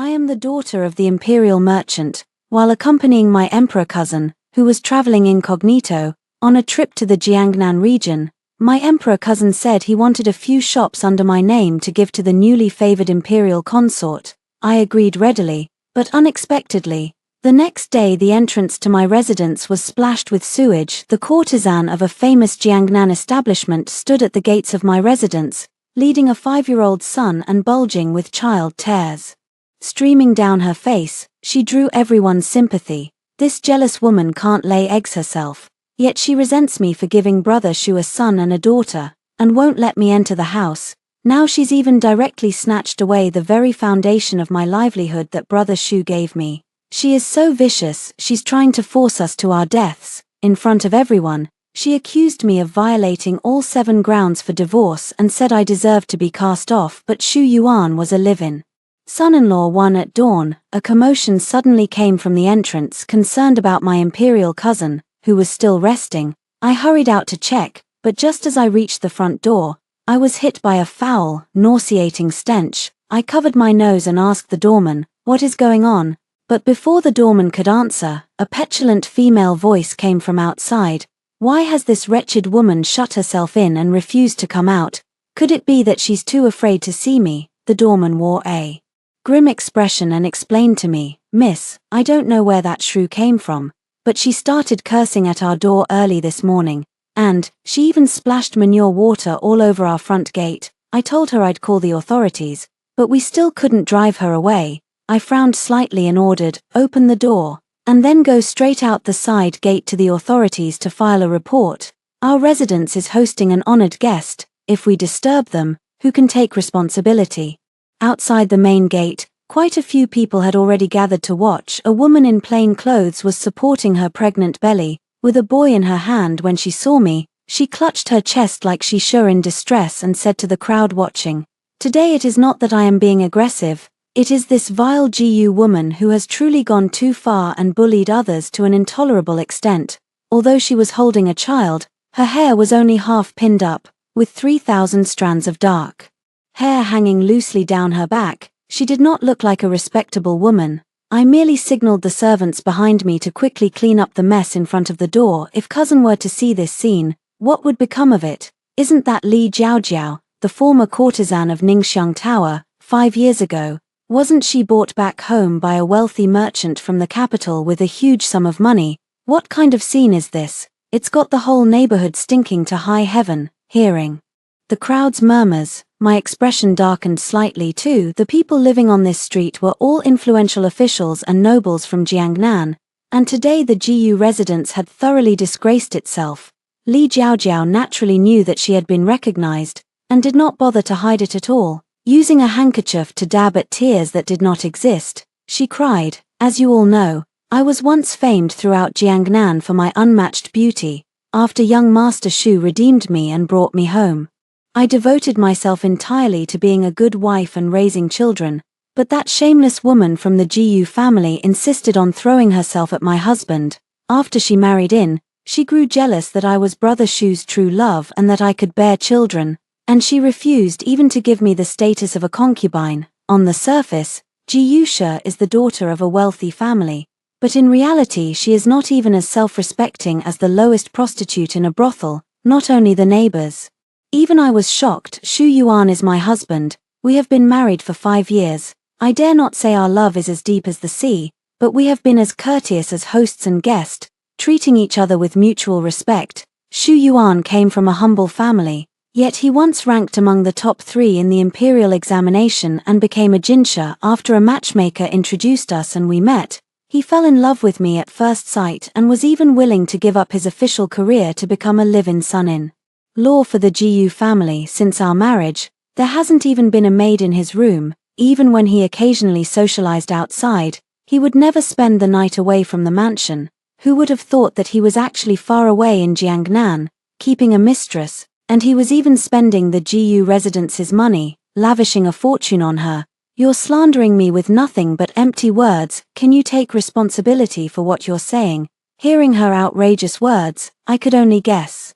I am the daughter of the imperial merchant, while accompanying my emperor cousin, who was traveling incognito, on a trip to the Jiangnan region. My emperor cousin said he wanted a few shops under my name to give to the newly favored imperial consort. I agreed readily, but unexpectedly. The next day the entrance to my residence was splashed with sewage. The courtesan of a famous Jiangnan establishment stood at the gates of my residence, leading a 5-year-old son and bulging with child tears streaming down her face. She drew everyone's sympathy. This jealous woman can't lay eggs herself, yet she resents me for giving brother Shu a son and a daughter, and won't let me enter the house. Now she's even directly snatched away the very foundation of my livelihood that brother Shu gave me. She is so vicious, she's trying to force us to our deaths. In front of everyone, she accused me of violating all 7 grounds for divorce and said I deserved to be cast off, but Shu Yuan was a live-in son-in-law. One at dawn, a commotion suddenly came from the entrance. Concerned about my imperial cousin, who was still resting, I hurried out to check, but just as I reached the front door, I was hit by a foul, nauseating stench. I covered my nose and asked the doorman, "What is going on?" But before the doorman could answer, a petulant female voice came from outside. "Why has this wretched woman shut herself in and refused to come out? Could it be that she's too afraid to see me?" The doorman wore a grim expression and explained to me, "Miss, I don't know where that shrew came from, but she started cursing at our door early this morning, and she even splashed manure water all over our front gate. I told her I'd call the authorities, but we still couldn't drive her away." I frowned slightly and ordered, "Open the door, and then go straight out the side gate to the authorities to file a report. Our residence is hosting an honored guest. If we disturb them, who can take responsibility?" Outside the main gate, quite a few people had already gathered to watch. A woman in plain clothes was supporting her pregnant belly, with a boy in her hand. When she saw me, she clutched her chest like she were in distress and said to the crowd watching, "Today it is not that I am being aggressive, it is this vile GU woman who has truly gone too far and bullied others to an intolerable extent." Although she was holding a child, her hair was only half pinned up, with 3,000 strands of dark hair hanging loosely down her back. She did not look like a respectable woman. I merely signaled the servants behind me to quickly clean up the mess in front of the door. If cousin were to see this scene, what would become of it? Isn't that Li Jiaojiao, the former courtesan of Ningxiang Tower, 5 years ago? Wasn't she bought back home by a wealthy merchant from the capital with a huge sum of money? What kind of scene is this? It's got the whole neighborhood stinking to high heaven. Hearing the crowd's murmurs, my expression darkened slightly too. The people living on this street were all influential officials and nobles from Jiangnan, and today the GU residence had thoroughly disgraced itself. Li Jiaojiao naturally knew that she had been recognized, and did not bother to hide it at all. Using a handkerchief to dab at tears that did not exist, she cried, "As you all know, I was once famed throughout Jiangnan for my unmatched beauty. After young Master Shu redeemed me and brought me home, I devoted myself entirely to being a good wife and raising children, but that shameless woman from the GU family insisted on throwing herself at my husband. After she married in, she grew jealous that I was brother Shu's true love and that I could bear children, and she refused even to give me the status of a concubine. On the surface, GU Shi is the daughter of a wealthy family, but in reality she is not even as self-respecting as the lowest prostitute in a brothel. Not only the neighbors. Even I was shocked. Shu Yuan is my husband. We have been married for 5 years. I dare not say our love is as deep as the sea, but we have been as courteous as hosts and guests, treating each other with mutual respect. Shu Yuan came from a humble family, yet he once ranked among the top 3 in the imperial examination and became a jinsha. After a matchmaker introduced us and we met, he fell in love with me at first sight and was even willing to give up his official career to become a live-in son-in law for the GU family. Since our marriage, there hasn't even been a maid in his room. Even when he occasionally socialized outside, he would never spend the night away from the mansion. Who would have thought that he was actually far away in Jiangnan, keeping a mistress, and he was even spending the GU residence's money, lavishing a fortune on her. You're slandering me with nothing but empty words. Can you take responsibility for what you're saying? Hearing her outrageous words, I could only guess.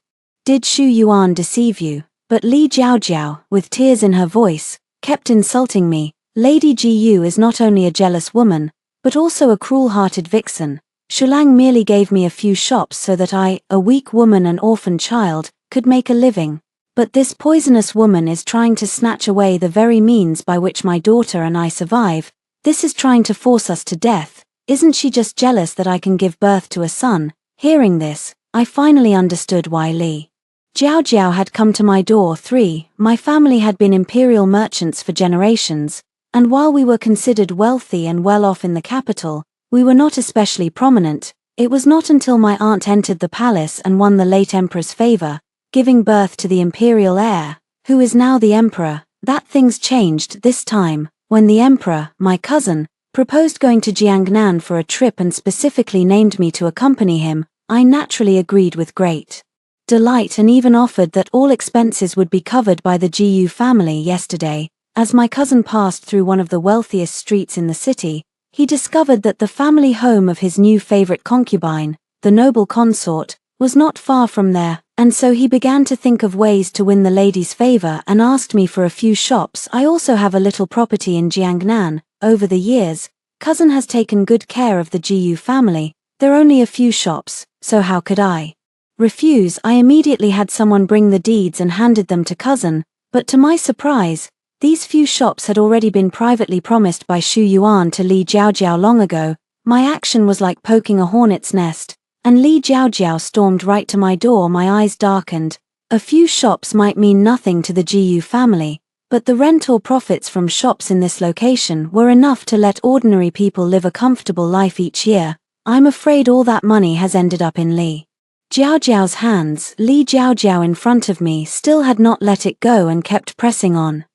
Did Shu Yuan deceive you? But Li Jiaojiao, with tears in her voice, kept insulting me. Lady Gu is not only a jealous woman, but also a cruel-hearted vixen. Shulang merely gave me a few shops so that I, a weak woman and orphan child, could make a living. But this poisonous woman is trying to snatch away the very means by which my daughter and I survive. This is trying to force us to death. Isn't she just jealous that I can give birth to a son? Hearing this, I finally understood why Li Jiao had come to my door. 3. My family had been imperial merchants for generations, and while we were considered wealthy and well-off in the capital, we were not especially prominent. It was not until my aunt entered the palace and won the late emperor's favor, giving birth to the imperial heir, who is now the emperor, that things changed. This time, when the emperor, my cousin, proposed going to Jiangnan for a trip and specifically named me to accompany him, I naturally agreed with great delight and even offered that all expenses would be covered by the Gu family. Yesterday, as my cousin passed through one of the wealthiest streets in the city, he discovered that the family home of his new favorite concubine, the noble consort, was not far from there, and so he began to think of ways to win the lady's favor and asked me for a few shops. I also have a little property in Jiangnan. Over the years, cousin has taken good care of the Gu family. There are only a few shops, so how could I refuse? I immediately had someone bring the deeds and handed them to cousin, but to my surprise, these few shops had already been privately promised by Xu Yuan to Li Jiao long ago. My action was like poking a hornet's nest, and Li Jiao stormed right to my door. My eyes darkened. A few shops might mean nothing to the Gu family, but the rent or profits from shops in this location were enough to let ordinary people live a comfortable life each year. I'm afraid all that money has ended up in Li Jiao's hands. Li Jiao in front of me still had not let it go and kept pressing on.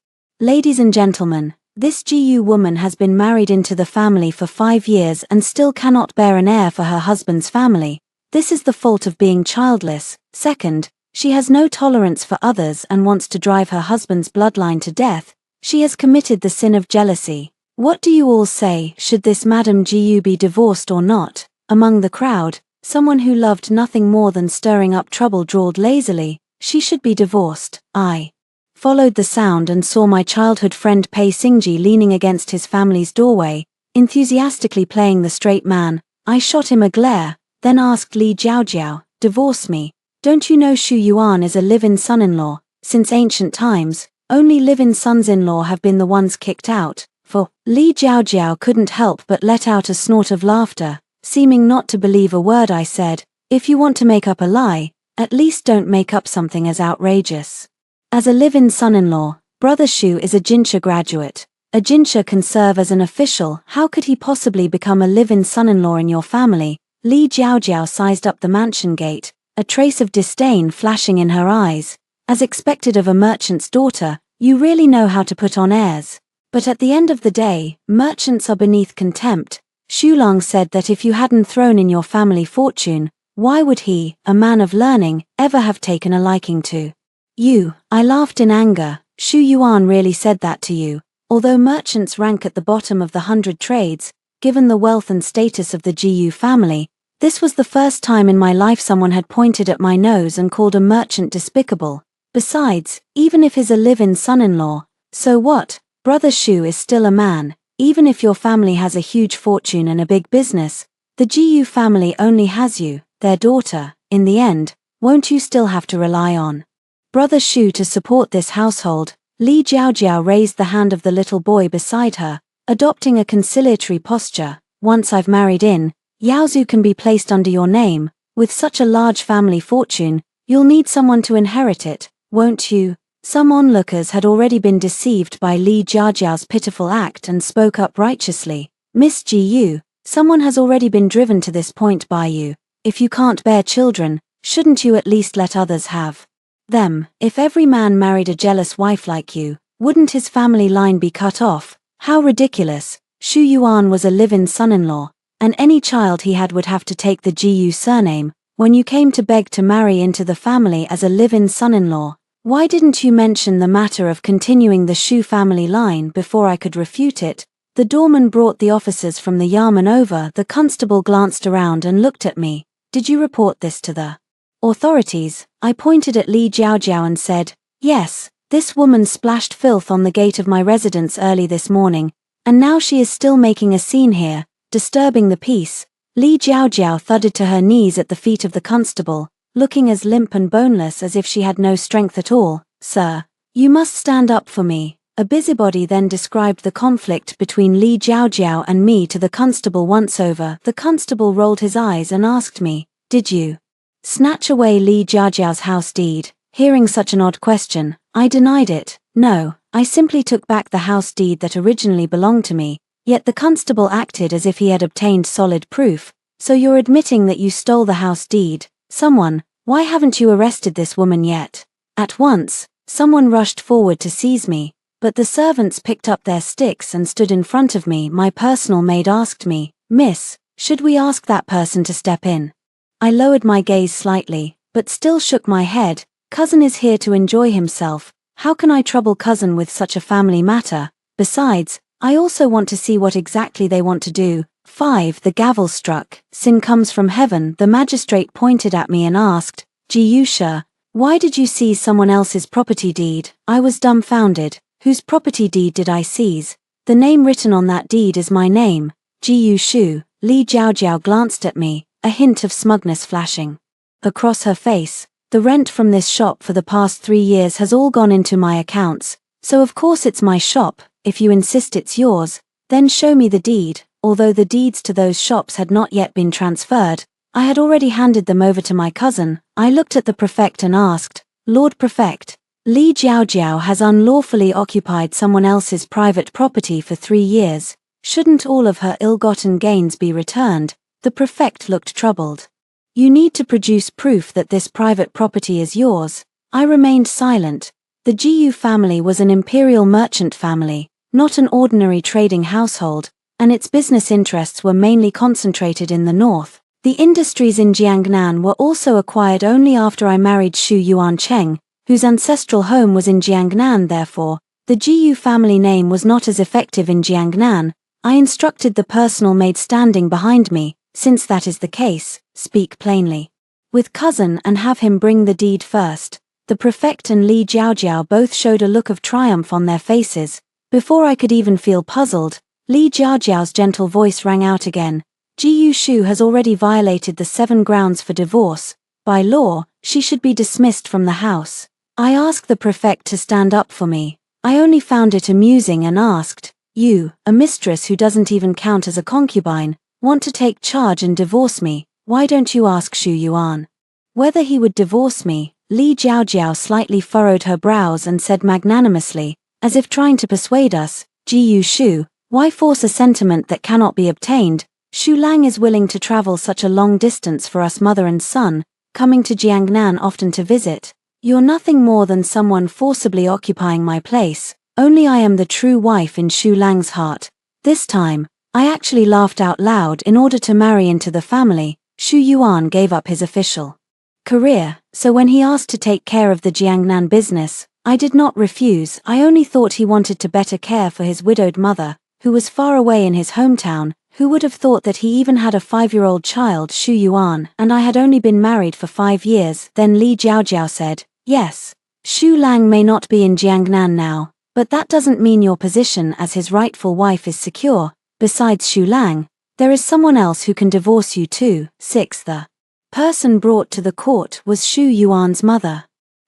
Ladies and gentlemen, this Gu woman has been married into the family for 5 years and still cannot bear an heir for her husband's family. This is the fault of being childless. Second, she has no tolerance for others and wants to drive her husband's bloodline to death. She has committed the sin of jealousy. What do you all say? Should this Madame Gu be divorced or not? Among the crowd, someone who loved nothing more than stirring up trouble drawled lazily, she should be divorced. I followed the sound and saw my childhood friend Pei Xingji leaning against his family's doorway, enthusiastically playing the straight man. I shot him a glare, then asked Li Jiao, "Divorce me? Don't you know Xu Yuan is a live-in son-in-law? Since ancient times, only live-in sons-in-law have been the ones kicked out." For Li Jiao couldn't help but let out a snort of laughter, seeming not to believe a word I said. If you want to make up a lie, at least don't make up something as outrageous. As a live-in son-in-law, Brother Xu is a Jinsha graduate. A Jinsha can serve as an official. How could he possibly become a live-in son-in-law in your family? Li Jiao sized up the mansion gate, a trace of disdain flashing in her eyes. As expected of a merchant's daughter, you really know how to put on airs. But at the end of the day, merchants are beneath contempt. Shulang said that if you hadn't thrown in your family fortune, why would he, a man of learning, ever have taken a liking to you? I laughed in anger. Xu Yuan really said that to you? Although merchants rank at the bottom of the 100 trades, given the wealth and status of the Gu family, this was the first time in my life someone had pointed at my nose and called a merchant despicable. Besides, even if he's a live-in son-in-law, so what? Brother Xu is still a man. Even if your family has a huge fortune and a big business, the Gu family only has you, their daughter. In the end, won't you still have to rely on Brother Xu to support this household? Li Jiao raised the hand of the little boy beside her, adopting a conciliatory posture. Once I've married in, Yaozu can be placed under your name. With such a large family fortune, you'll need someone to inherit it, won't you? Some onlookers had already been deceived by Li Jiao's pitiful act and spoke up righteously. Miss Gu, someone has already been driven to this point by you. If you can't bear children, shouldn't you at least let others have them? If every man married a jealous wife like you, wouldn't his family line be cut off? How ridiculous. Xu Yuan was a live-in son-in-law, and any child he had would have to take the Gu surname. When you came to beg to marry into the family as a live-in son-in-law, why didn't you mention the matter of continuing the Xu family line before I could refute it? The doorman brought the officers from the Yamen over. The constable glanced around and looked at me. Did you report this to the authorities? I pointed at Li Jiao and said, yes. This woman splashed filth on the gate of my residence early this morning, and now she is still making a scene here, disturbing the peace. Li Jiaojiao thudded to her knees at the feet of the constable, looking as limp and boneless as if she had no strength at all. Sir, you must stand up for me. A busybody then described the conflict between Li Jiaojiao and me to the constable once over. The constable rolled his eyes and asked me, "Did you snatch away Li Jiaojiao's house deed?" Hearing such an odd question, I denied it. No, I simply took back the house deed that originally belonged to me. Yet the constable acted as if he had obtained solid proof. "So you're admitting that you stole the house deed? Someone, why haven't you arrested this woman yet?" At once, someone rushed forward to seize me, but the servants picked up their sticks and stood in front of me. My personal maid asked me, "Miss, should we ask that person to step in?" I lowered my gaze slightly, but still shook my head. Cousin is here to enjoy himself. How can I trouble cousin with such a family matter? Besides, I also want to see what exactly they want to do. 5. The gavel struck. Sin comes from heaven. The magistrate pointed at me and asked, "Ji Yusha, why did you seize someone else's property deed?" I was dumbfounded. Whose property deed did I seize? The name written on that deed is my name, Ji Yushu. Li Jiaojiao glanced at me, a hint of smugness flashing across her face. "The rent from this shop for the past 3 years has all gone into my accounts, so of course it's my shop. If you insist it's yours, then show me the deed." Although the deeds to those shops had not yet been transferred, I had already handed them over to my cousin. I looked at the prefect and asked, "Lord Prefect, Li Jiaojiao has unlawfully occupied someone else's private property for 3 years. Shouldn't all of her ill-gotten gains be returned?" The prefect looked troubled. "You need to produce proof that this private property is yours." I remained silent. The Jiyu family was an imperial merchant family, not an ordinary trading household, and its business interests were mainly concentrated in the north. The industries in Jiangnan were also acquired only after I married Xu Yuancheng, whose ancestral home was in Jiangnan. Therefore, the Jiyu family name was not as effective in Jiangnan. I instructed the personal maid standing behind me, "Since that is the case, speak plainly with cousin and have him bring the deed first." The prefect and Li Jiaojiao both showed a look of triumph on their faces. Before I could even feel puzzled, Li Jiaojiao's gentle voice rang out again. "Ji Yushu has already violated the 7 grounds for divorce. By law, she should be dismissed from the house." I asked the prefect to stand up for me. I only found it amusing and asked, "You, a mistress who doesn't even count as a concubine, want to take charge and divorce me? Why don't you ask Xu Yuan whether he would divorce me?" Li Jiaojiao slightly furrowed her brows and said magnanimously, as if trying to persuade us, "Ji Yushu, why force a sentiment that cannot be obtained? Xu Lang is willing to travel such a long distance for us mother and son, coming to Jiangnan often to visit. You're nothing more than someone forcibly occupying my place. Only I am the true wife in Xu Lang's heart." This time, I actually laughed out loud. In order to marry into the family, Xu Yuan gave up his official career, so when he asked to take care of the Jiangnan business, I did not refuse. I only thought he wanted to better care for his widowed mother, who was far away in his hometown. Who would have thought that he even had a 5-year-old child? Xu Yuan and I had only been married for 5 years. Then Li Jiaojiao said, "Yes, Xu Lang may not be in Jiangnan now, but that doesn't mean your position as his rightful wife is secure. Besides Xu Lang, there is someone else who can divorce you too." 6. The person brought to the court was Xu Yuan's mother.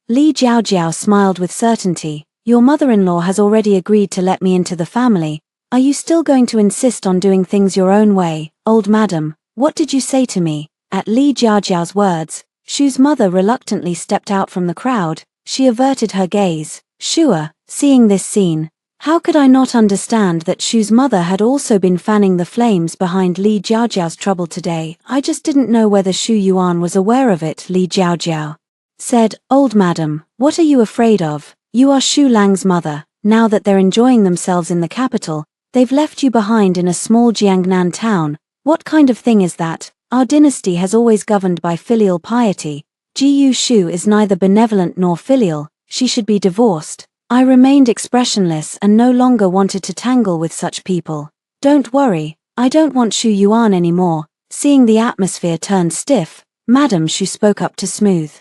Li Jiaojiao smiled with certainty. "Your mother-in-law has already agreed to let me into the family. Are you still going to insist on doing things your own way?" "Old madam, what did you say to me?" At Li Jiaojiao's words, Xu's mother reluctantly stepped out from the crowd. She averted her gaze. Shua, seeing this scene, how could I not understand that Xu's mother had also been fanning the flames behind Li Jiaojiao's trouble today? I just didn't know whether Xu Yuan was aware of it. Li Jiaojiao said, "Old madam, what are you afraid of? You are Xu Lang's mother. Now that they're enjoying themselves in the capital, they've left you behind in a small Jiangnan town. What kind of thing is that? Our dynasty has always governed by filial piety. Ji Yushu is neither benevolent nor filial. She should be divorced." I remained expressionless and no longer wanted to tangle with such people. "Don't worry, I don't want Xu Yuan anymore." Seeing the atmosphere turn stiff, Madam Xu spoke up to smooth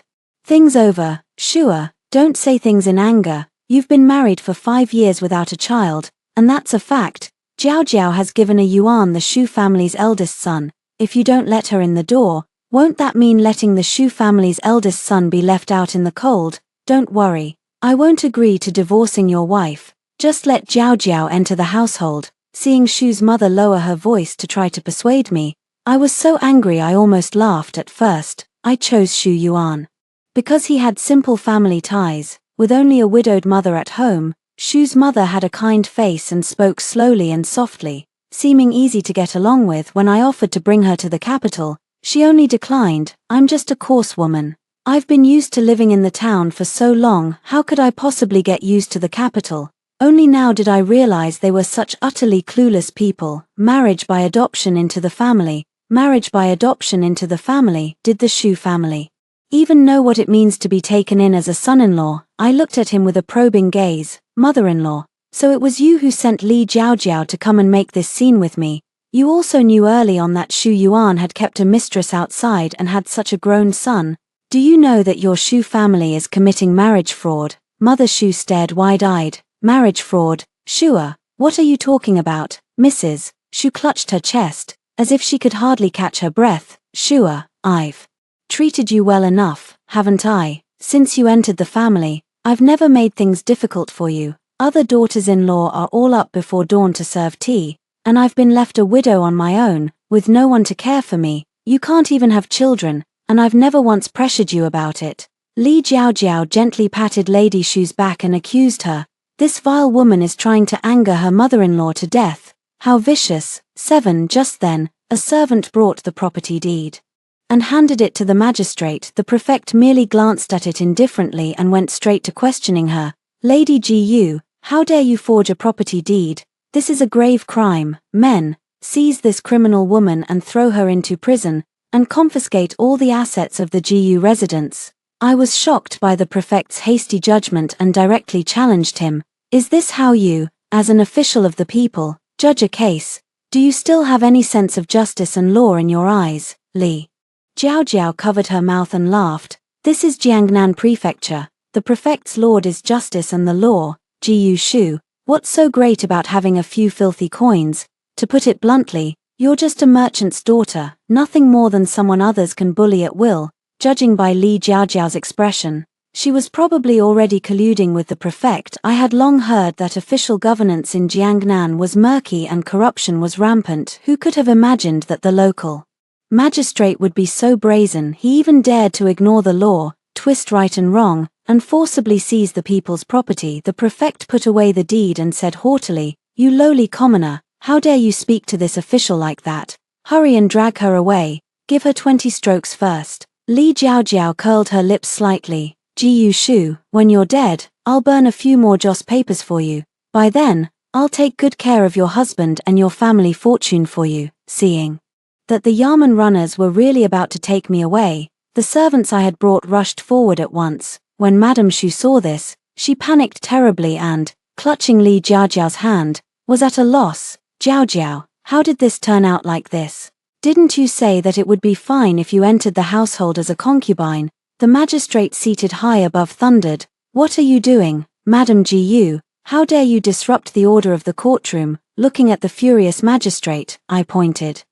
things over. "Shua, don't say things in anger. You've been married for 5 years without a child, and that's a fact. Jiao Jiao has given a Yuan, the Shu family's eldest son. If you don't let her in the door, won't that mean letting the Shu family's eldest son be left out in the cold? Don't worry. I won't agree to divorcing your wife. Just let Jiao Jiao enter the household. Seeing Shu's mother lower her voice to try to persuade me, I was so angry I almost laughed. At first, I chose Shu Yuan because he had simple family ties. With only a widowed mother at home, Shu's mother had a kind face and spoke slowly and softly, seeming easy to get along with. When I offered to bring her to the capital, she only declined. I'm just a coarse woman. I've been used to living in the town for so long, how could I possibly get used to the capital? Only now did I realize they were such utterly clueless people. Marriage by adoption into the family. Marriage by adoption into the family. Did the Shu family even know what it means to be taken in as a son-in-law? I looked at him with a probing gaze. Mother-in-law. So it was you who sent Li Jiaojiao to come and make this scene with me. You also knew early on that Shu Yuan had kept a mistress outside and had such a grown son. Do you know that your Shu family is committing marriage fraud? Mother Shu stared wide-eyed. Marriage fraud? Shua, what are you talking about, Mrs.? Shu clutched her chest, as if she could hardly catch her breath. Shua, I've treated you well enough, haven't I? Since you entered the family, I've never made things difficult for you. Other daughters-in-law are all up before dawn to serve tea, and I've been left a widow on my own, with no one to care for me. You can't even have children, and I've never once pressured you about it. Li Jiaojiao gently patted Lady Shu's back and accused her. This vile woman is trying to anger her mother-in-law to death. How vicious. 7. Just then, a servant brought the property deed and handed it to the magistrate. The prefect merely glanced at it indifferently and went straight to questioning her. Lady Gu, how dare you forge a property deed? This is a grave crime. Men, seize this criminal woman and throw her into prison, and confiscate all the assets of the Gu residence. I was shocked by the prefect's hasty judgment and directly challenged him. Is this how you, as an official of the people, judge a case? Do you still have any sense of justice and law in your eyes? Li Jiaojiao covered her mouth and laughed. This is Jiangnan Prefecture. The prefect's lord is justice and the law. Jiu Shu, what's so great about having a few filthy coins? To put it bluntly, you're just a merchant's daughter, nothing more than someone others can bully at will. Judging by Li Jiaojiao's expression, she was probably already colluding with the prefect. I had long heard that official governance in Jiangnan was murky and corruption was rampant. Who could have imagined that the local magistrate would be so brazen? He even dared to ignore the law, twist right and wrong, and forcibly seize the people's property. The prefect put away the deed and said haughtily, "You lowly commoner, how dare you speak to this official like that? Hurry and drag her away. Give her 20 strokes first." Li Jiaojiao curled her lips slightly. Jiu Shu, when you're dead, I'll burn a few more joss papers for you. By then, I'll take good care of your husband and your family fortune for you. Seeing that the Yamen runners were really about to take me away, the servants I had brought rushed forward at once. When Madame Shu saw this, she panicked terribly and, clutching Li Jiaojiao's hand, was at a loss. Jiaojiao, how did this turn out like this? Didn't you say that it would be fine if you entered the household as a concubine? The magistrate seated high above thundered. What are you doing, Madame Gu? How dare you disrupt the order of the courtroom? Looking at the furious magistrate, I pointed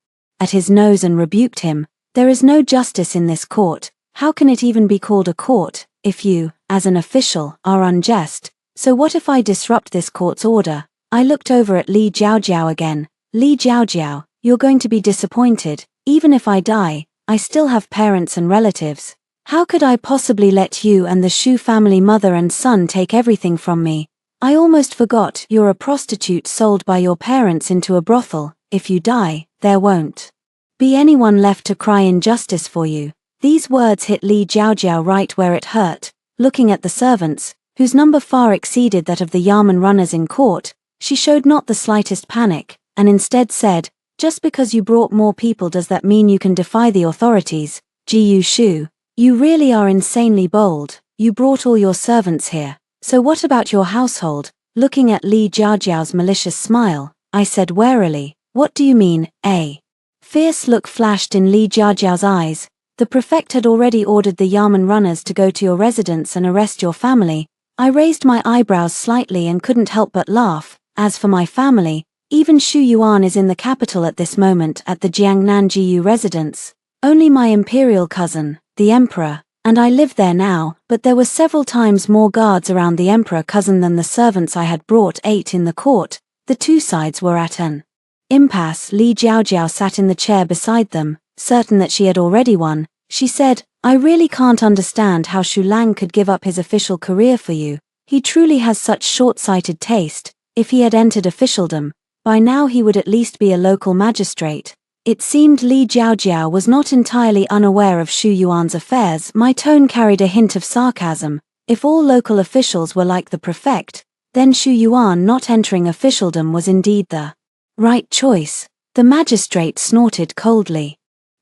at his nose and rebuked him. There is no justice in this court. How can it even be called a court, if you, as an official, are unjust? So what if I disrupt this court's order? I looked over at Li Jiaojiao again. Li Jiaojiao, you're going to be disappointed. Even if I die, I still have parents and relatives. How could I possibly let you and the Shu family mother and son take everything from me? I almost forgot you're a prostitute sold by your parents into a brothel. If you die, there won't be anyone left to cry injustice for you. These words hit Li Jiaojiao right where it hurt. Looking at the servants, whose number far exceeded that of the Yamen runners in court, she showed not the slightest panic, and instead said, "Just because you brought more people, does that mean you can defy the authorities? Jiu Shu, you really are insanely bold. You brought all your servants here. So what about your household?" Looking at Li Jiaojiao's malicious smile, I said warily, "What do you mean, A?" Fierce look flashed in Li Jiaojiao's eyes. The prefect had already ordered the Yamen runners to go to your residence and arrest your family. I raised my eyebrows slightly and couldn't help but laugh. As for my family, even Xu Yuan is in the capital at this moment at the Jiangnan GU residence. Only my imperial cousin, the emperor, and I live there now, but there were several times more guards around the emperor cousin than the servants I had brought. 8 In the court, the two sides were at an impasse. Li Jiaojiao sat in the chair beside them, certain that she had already won. She said, I really can't understand how Xu Lang could give up his official career for you. He truly has such short-sighted taste. If he had entered officialdom, by now he would at least be a local magistrate. It seemed Li Jiaojiao was not entirely unaware of Xu Yuan's affairs. My tone carried a hint of sarcasm. If all local officials were like the prefect, then Xu Yuan not entering officialdom was indeed the right choice. The magistrate snorted coldly.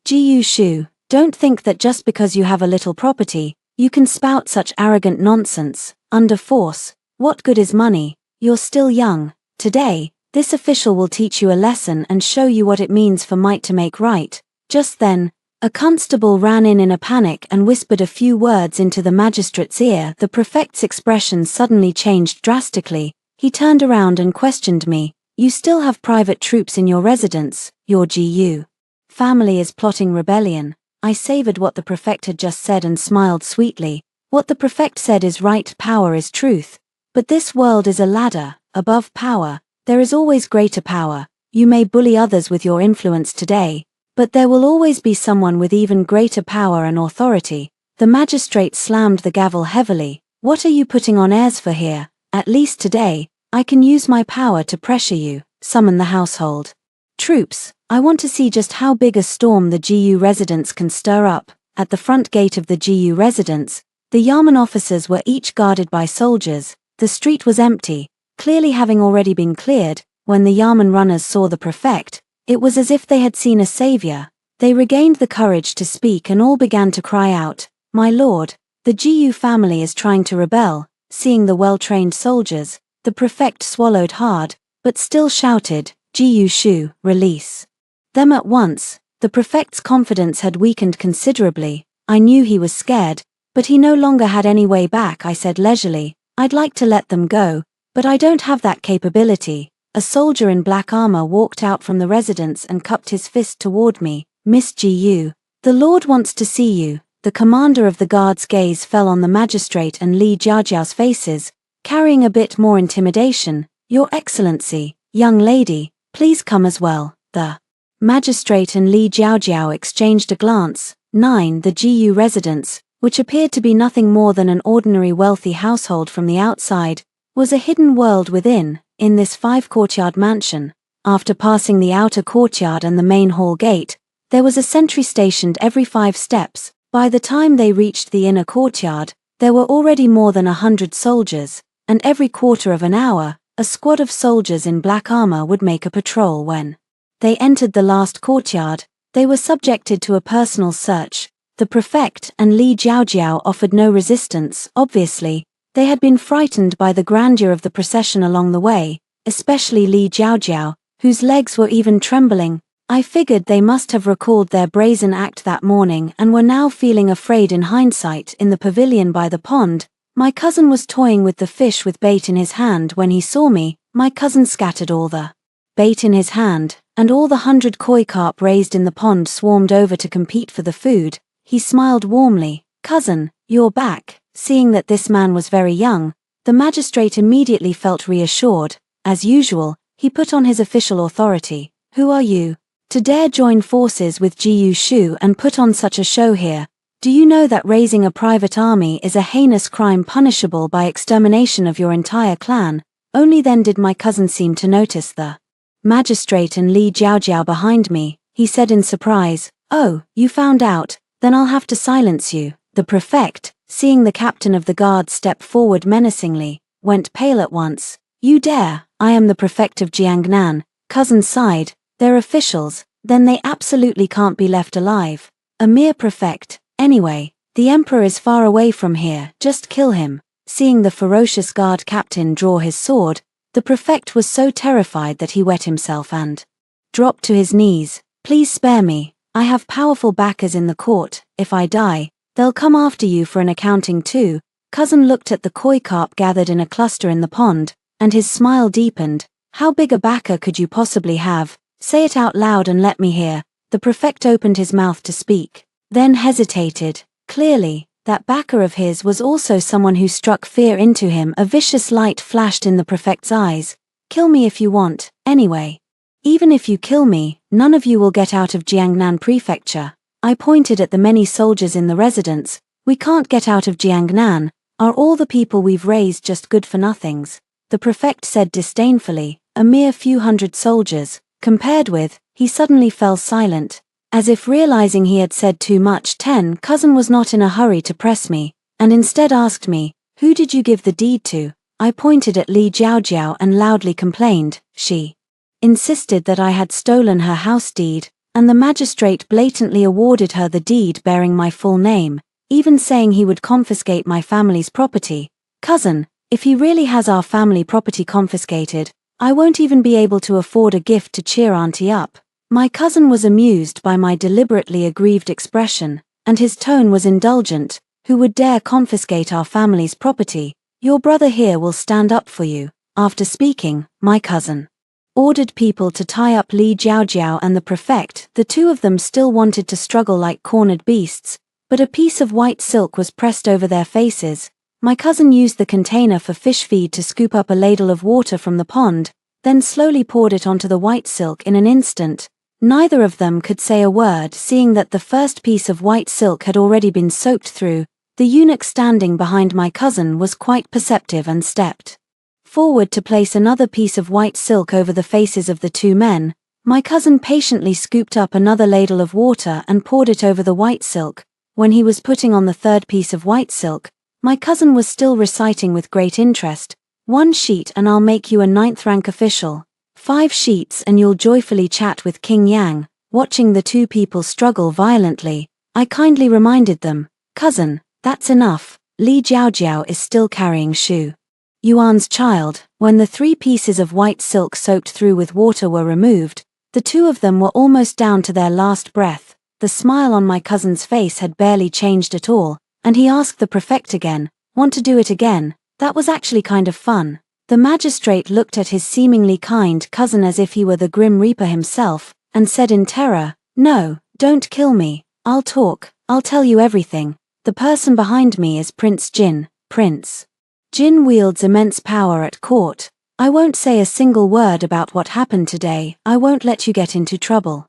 Gu Shu, don't think that just because you have a little property, you can spout such arrogant nonsense, under force. What good is money? You're still young. Today, this official will teach you a lesson and show you what it means for might to make right. Just then, a constable ran in a panic and whispered a few words into the magistrate's ear. The prefect's expression suddenly changed drastically. He turned around and questioned me. You still have private troops in your residence, your GU family is plotting rebellion. I savored what the prefect had just said and smiled sweetly. What the prefect said is right, power is truth. But this world is a ladder. Above power, there is always greater power. You may bully others with your influence today, but there will always be someone with even greater power and authority. The magistrate slammed the gavel heavily. What are you putting on airs for here? At least today, I can use my power to pressure you. Summon the household troops. I want to see just how big a storm the GU residence can stir up. At the front gate of the GU residence, the Yamen officers were each guarded by soldiers. The street was empty, clearly having already been cleared. When the Yamen runners saw the prefect, it was as if they had seen a savior. They regained the courage to speak and all began to cry out, My lord, the GU family is trying to rebel. Seeing the well-trained soldiers, the prefect swallowed hard, but still shouted, Gu Shu, release them at once. The prefect's confidence had weakened considerably. I knew he was scared, but he no longer had any way back. I said leisurely, I'd like to let them go, but I don't have that capability. A soldier in black armor walked out from the residence and cupped his fist toward me. Miss Gu, the Lord wants to see you. The commander of the guard's gaze fell on the magistrate and Li Jiaojiao's faces, carrying a bit more intimidation. Your Excellency, young lady, please come as well. The magistrate and Li Jiaojiao exchanged a glance. 9 The GU residence, which appeared to be nothing more than an ordinary wealthy household from the outside, was a hidden world within. In this 5-courtyard mansion, after passing the outer courtyard and the main hall gate, there was a sentry stationed every 5 steps. By the time they reached the inner courtyard, there were already more than 100 soldiers, and every quarter of an hour, a squad of soldiers in black armor would make a patrol. When they entered the last courtyard, they were subjected to a personal search. The prefect and Li Jiaojiao offered no resistance. Obviously, they had been frightened by the grandeur of the procession along the way, especially Li Jiaojiao, whose legs were even trembling. I figured they must have recalled their brazen act that morning and were now feeling afraid in hindsight. In the pavilion by the pond, my cousin was toying with the fish with bait in his hand. When he saw me, my cousin scattered all the bait in his hand, and all the 100 koi carp raised in the pond swarmed over to compete for the food. He smiled warmly. Cousin, you're back. Seeing that this man was very young, the magistrate immediately felt reassured. As usual, he put on his official authority. Who are you to dare join forces with Gu Shu and put on such a show here? Do you know that raising a private army is a heinous crime punishable by extermination of your entire clan? Only then did my cousin seem to notice the magistrate and Li Jiaojiao behind me. He said in surprise, Oh, you found out, then I'll have to silence you. The prefect, seeing the captain of the guard step forward menacingly, went pale at once. You dare? I am the prefect of Jiangnan. Cousin sighed. They're officials, then they absolutely can't be left alive. A mere prefect. Anyway, the emperor is far away from here, just kill him. Seeing the ferocious guard captain draw his sword, the prefect was so terrified that he wet himself and dropped to his knees. Please spare me. I have powerful backers in the court. If I die, they'll come after you for an accounting too. Cousin looked at the koi carp gathered in a cluster in the pond, and his smile deepened. How big a backer could you possibly have? Say it out loud and let me hear. The prefect opened his mouth to speak, then hesitated. Clearly, that backer of his was also someone who struck fear into him. A vicious light flashed in the prefect's eyes. Kill me if you want, anyway. Even if you kill me, none of you will get out of Jiangnan Prefecture. I pointed at the many soldiers in the residence. We can't get out of Jiangnan. Are all the people we've raised just good-for-nothings? The prefect said disdainfully, a mere few hundred soldiers. Compared with, he suddenly fell silent. As if realizing he had said too much. Cousin was not in a hurry to press me, and instead asked me, who did you give the deed to? I pointed at Li Jiaojiao and loudly complained. She insisted that I had stolen her house deed, and the magistrate blatantly awarded her the deed bearing my full name, even saying he would confiscate my family's property. Cousin, if he really has our family property confiscated, I won't even be able to afford a gift to cheer Auntie up. My cousin was amused by my deliberately aggrieved expression, and his tone was indulgent. Who would dare confiscate our family's property? Your brother here will stand up for you. After speaking, my cousin ordered people to tie up Li Jiaojiao and the prefect. The two of them still wanted to struggle like cornered beasts, but a piece of white silk was pressed over their faces. My cousin used the container for fish feed to scoop up a ladle of water from the pond, then slowly poured it onto the white silk in an instant. Neither of them could say a word, seeing that the first piece of white silk had already been soaked through. The eunuch standing behind my cousin was quite perceptive and stepped forward to place another piece of white silk over the faces of the two men. My cousin patiently scooped up another ladle of water and poured it over the white silk. When he was putting on the third piece of white silk, my cousin was still reciting with great interest, 1 sheet and I'll make you a 9th-rank official. 5 sheets and you'll joyfully chat with King Yang. Watching the two people struggle violently, I kindly reminded them, cousin, that's enough. Li Jiaojiao is still carrying Shu Yuan's child. When the 3 pieces of white silk soaked through with water were removed, the two of them were almost down to their last breath. The smile on my cousin's face had barely changed at all, and he asked the prefect again, want to do it again? That was actually kind of fun. The magistrate looked at his seemingly kind cousin as if he were the Grim Reaper himself, and said in terror, no, don't kill me. I'll talk, I'll tell you everything. The person behind me is Prince Jin. Prince Jin wields immense power at court. I won't say a single word about what happened today. I won't let you get into trouble.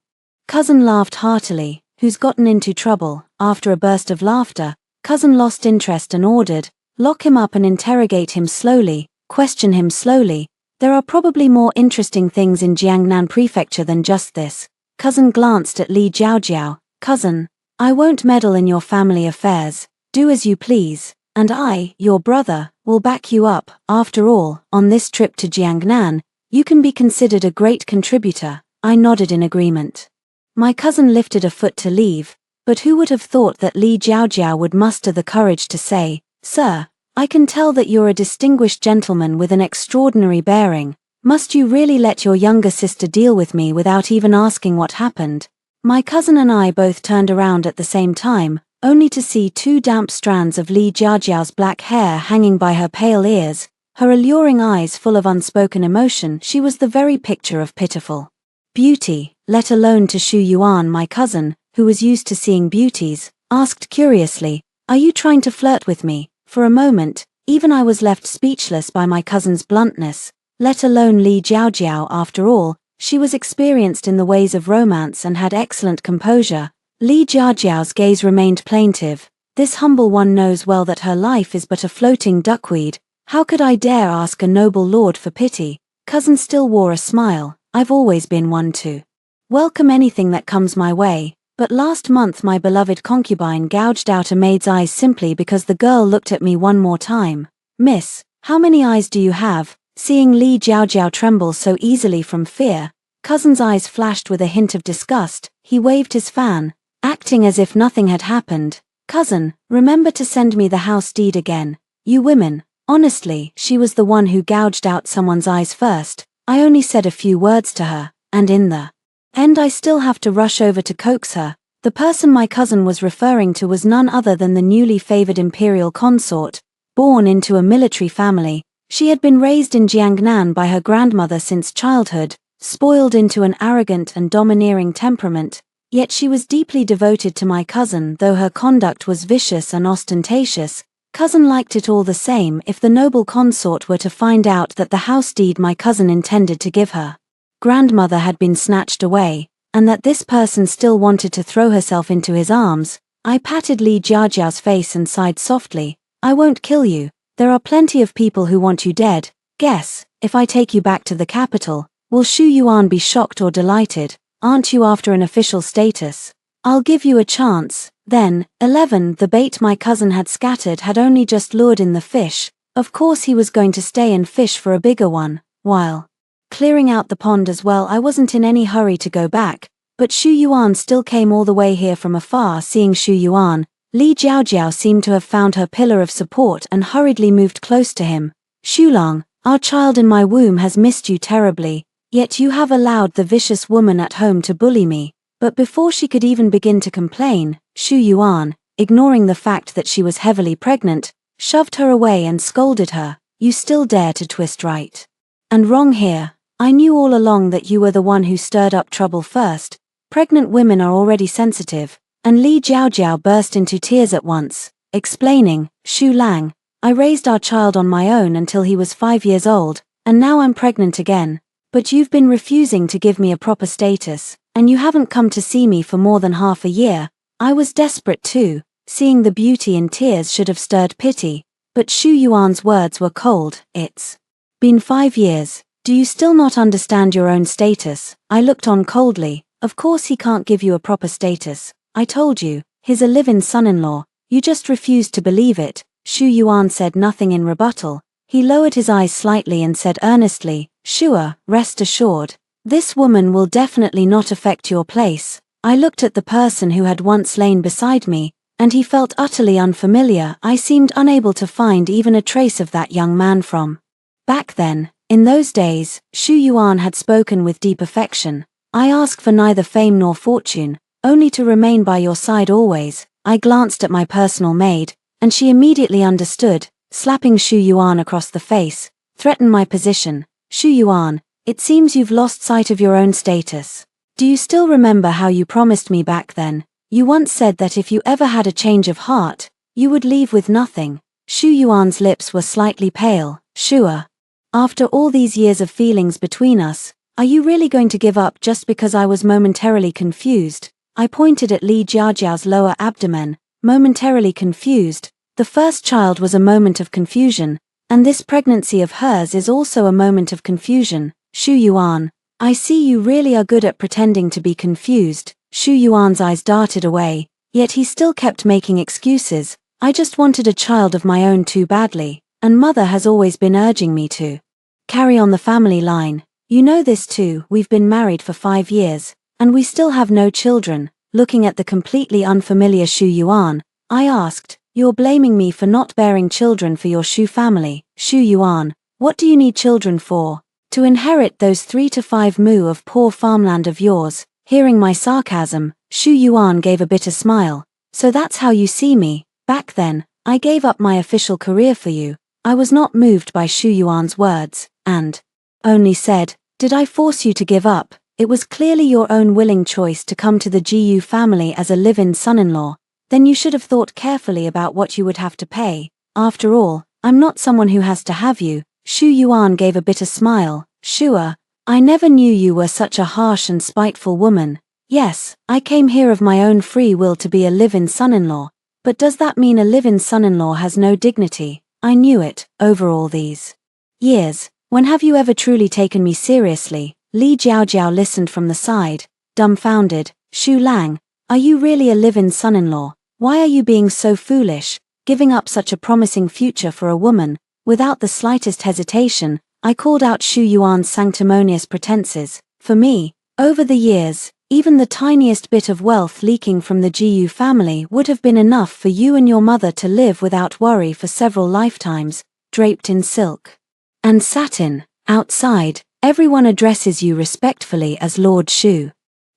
Cousin laughed heartily. Who's gotten into trouble? After a burst of laughter, cousin lost interest and ordered, lock him up and interrogate him slowly, question him slowly. There are probably more interesting things in Jiangnan Prefecture than just this. Cousin glanced at Li Jiaojiao. Cousin, I won't meddle in your family affairs. Do as you please, and I, your brother, will back you up. After all, on this trip to Jiangnan, you can be considered a great contributor. I nodded in agreement. My cousin lifted a foot to leave, but who would have thought that Li Jiaojiao would muster the courage to say, Sir, I can tell that you're a distinguished gentleman with an extraordinary bearing. Must you really let your younger sister deal with me without even asking what happened? My cousin and I both turned around at the same time, only to see 2 damp strands of Li Jiaojiao's black hair hanging by her pale ears, her alluring eyes full of unspoken emotion. She was the very picture of pitiful beauty, let alone to Shu Yuan. My cousin, who was used to seeing beauties, asked curiously, are you trying to flirt with me? For a moment, even I was left speechless by my cousin's bluntness, let alone Li Jiaojiao. After all, she was experienced in the ways of romance and had excellent composure. Li Jiaojiao's gaze remained plaintive. This humble one knows well that her life is but a floating duckweed. How could I dare ask a noble lord for pity? Cousin still wore a smile. I've always been one to welcome anything that comes my way, but last month my beloved concubine gouged out a maid's eyes simply because the girl looked at me one more time. Miss, how many eyes do you have? Seeing Li Jiaojiao tremble so easily from fear, cousin's eyes flashed with a hint of disgust. He waved his fan, acting as if nothing had happened. Cousin, remember to send me the house deed again. You women. Honestly, she was the one who gouged out someone's eyes first. I only said a few words to her, and in the end I still have to rush over to coax her. The person my cousin was referring to was none other than the newly favored imperial consort, Born into a military family, she had been raised in Jiangnan by her grandmother since childhood, spoiled into an arrogant and domineering temperament, yet she was deeply devoted to my cousin. Though her conduct was vicious and ostentatious, cousin liked it all the same if the noble consort were to find out that the house deed my cousin intended to give her grandmother had been snatched away, and that this person still wanted to throw herself into his arms. I patted Li Jiajiao's face and sighed softly. I won't kill you, there are plenty of people who want you dead. Guess, if I take you back to the capital, will Xu Yuan be shocked or delighted? Aren't you after an official status? I'll give you a chance. Then, 11. The bait my cousin had scattered had only just lured in the fish. Of course he was going to stay and fish for a bigger one, while clearing out the pond as well. I wasn't in any hurry to go back, but Xu Yuan still came all the way here from afar. Seeing Xu Yuan, Li Jiaojiao seemed to have found her pillar of support and hurriedly moved close to him. Xulang, our child in my womb has missed you terribly, yet you have allowed the vicious woman at home to bully me. But before she could even begin to complain, Xu Yuan, ignoring the fact that she was heavily pregnant, shoved her away and scolded her. You still dare to twist right and wrong here. I knew all along that you were the one who stirred up trouble first. Pregnant women are already sensitive. And Li Jiaojiao burst into tears at once, explaining, Xu Lang, I raised our child on my own until he was 5 years old, and now I'm pregnant again. But you've been refusing to give me a proper status, and you haven't come to see me for more than half a year. I was desperate too. Seeing the beauty in tears should have stirred pity, but Xu Yuan's words were cold. It's been 5 years. Do you still not understand your own status? I looked on coldly. Of course he can't give you a proper status. I told you, he's a live-in son-in-law. You just refused to believe it. Xu Yuan said nothing in rebuttal. He lowered his eyes slightly and said earnestly, Xue, rest assured, this woman will definitely not affect your place. I looked at the person who had once lain beside me, and he felt utterly unfamiliar. I seemed unable to find even a trace of that young man from back then. In those days, Xu Yuan had spoken with deep affection. I ask for neither fame nor fortune, only to remain by your side always. I glanced at my personal maid, and she immediately understood, slapping Xu Yuan across the face, threatened my position. Xu Yuan, it seems you've lost sight of your own status. Do you still remember how you promised me back then? You once said that if you ever had a change of heart, you would leave with nothing. Xu Yuan's lips were slightly pale. Xue, after all these years of feelings between us, are you really going to give up just because I was momentarily confused? I pointed at Li Jiajiao's lower abdomen, momentarily confused. The first child was a moment of confusion, and this pregnancy of hers is also a moment of confusion. Xu Yuan, I see you really are good at pretending to be confused. Xu Yuan's eyes darted away, yet he still kept making excuses. I just wanted a child of my own too badly, and mother has always been urging me to carry on the family line. You know this too. We've been married for 5 years, and we still have no children. Looking at the completely unfamiliar Xu Yuan, I asked, you're blaming me for not bearing children for your Xu family. Xu Yuan, what do you need children for? To inherit those 3 to 5 mu of poor farmland of yours. Hearing my sarcasm, Xu Yuan gave a bitter smile. So that's how you see me. Back then, I gave up my official career for you. I was not moved by Xu Yuan's words, and only said, did I force you to give up? It was clearly your own willing choice to come to the GU family as a live-in son-in-law. Then you should have thought carefully about what you would have to pay. After all, I'm not someone who has to have you. Xu Yuan gave a bitter smile. Xue, I never knew you were such a harsh and spiteful woman. Yes, I came here of my own free will to be a live-in son-in-law. But does that mean a live-in son-in-law has no dignity? I knew it, over all these years. When have you ever truly taken me seriously? Li Jiaojiao listened from the side, dumbfounded. Xu Lang, are you really a live-in son-in-law? Why are you being so foolish, giving up such a promising future for a woman? Without the slightest hesitation, I called out Xu Yuan's sanctimonious pretenses. For me, over the years, even the tiniest bit of wealth leaking from the GU family would have been enough for you and your mother to live without worry for several lifetimes, draped in silk and satin. Outside, everyone addresses you respectfully as Lord Xu.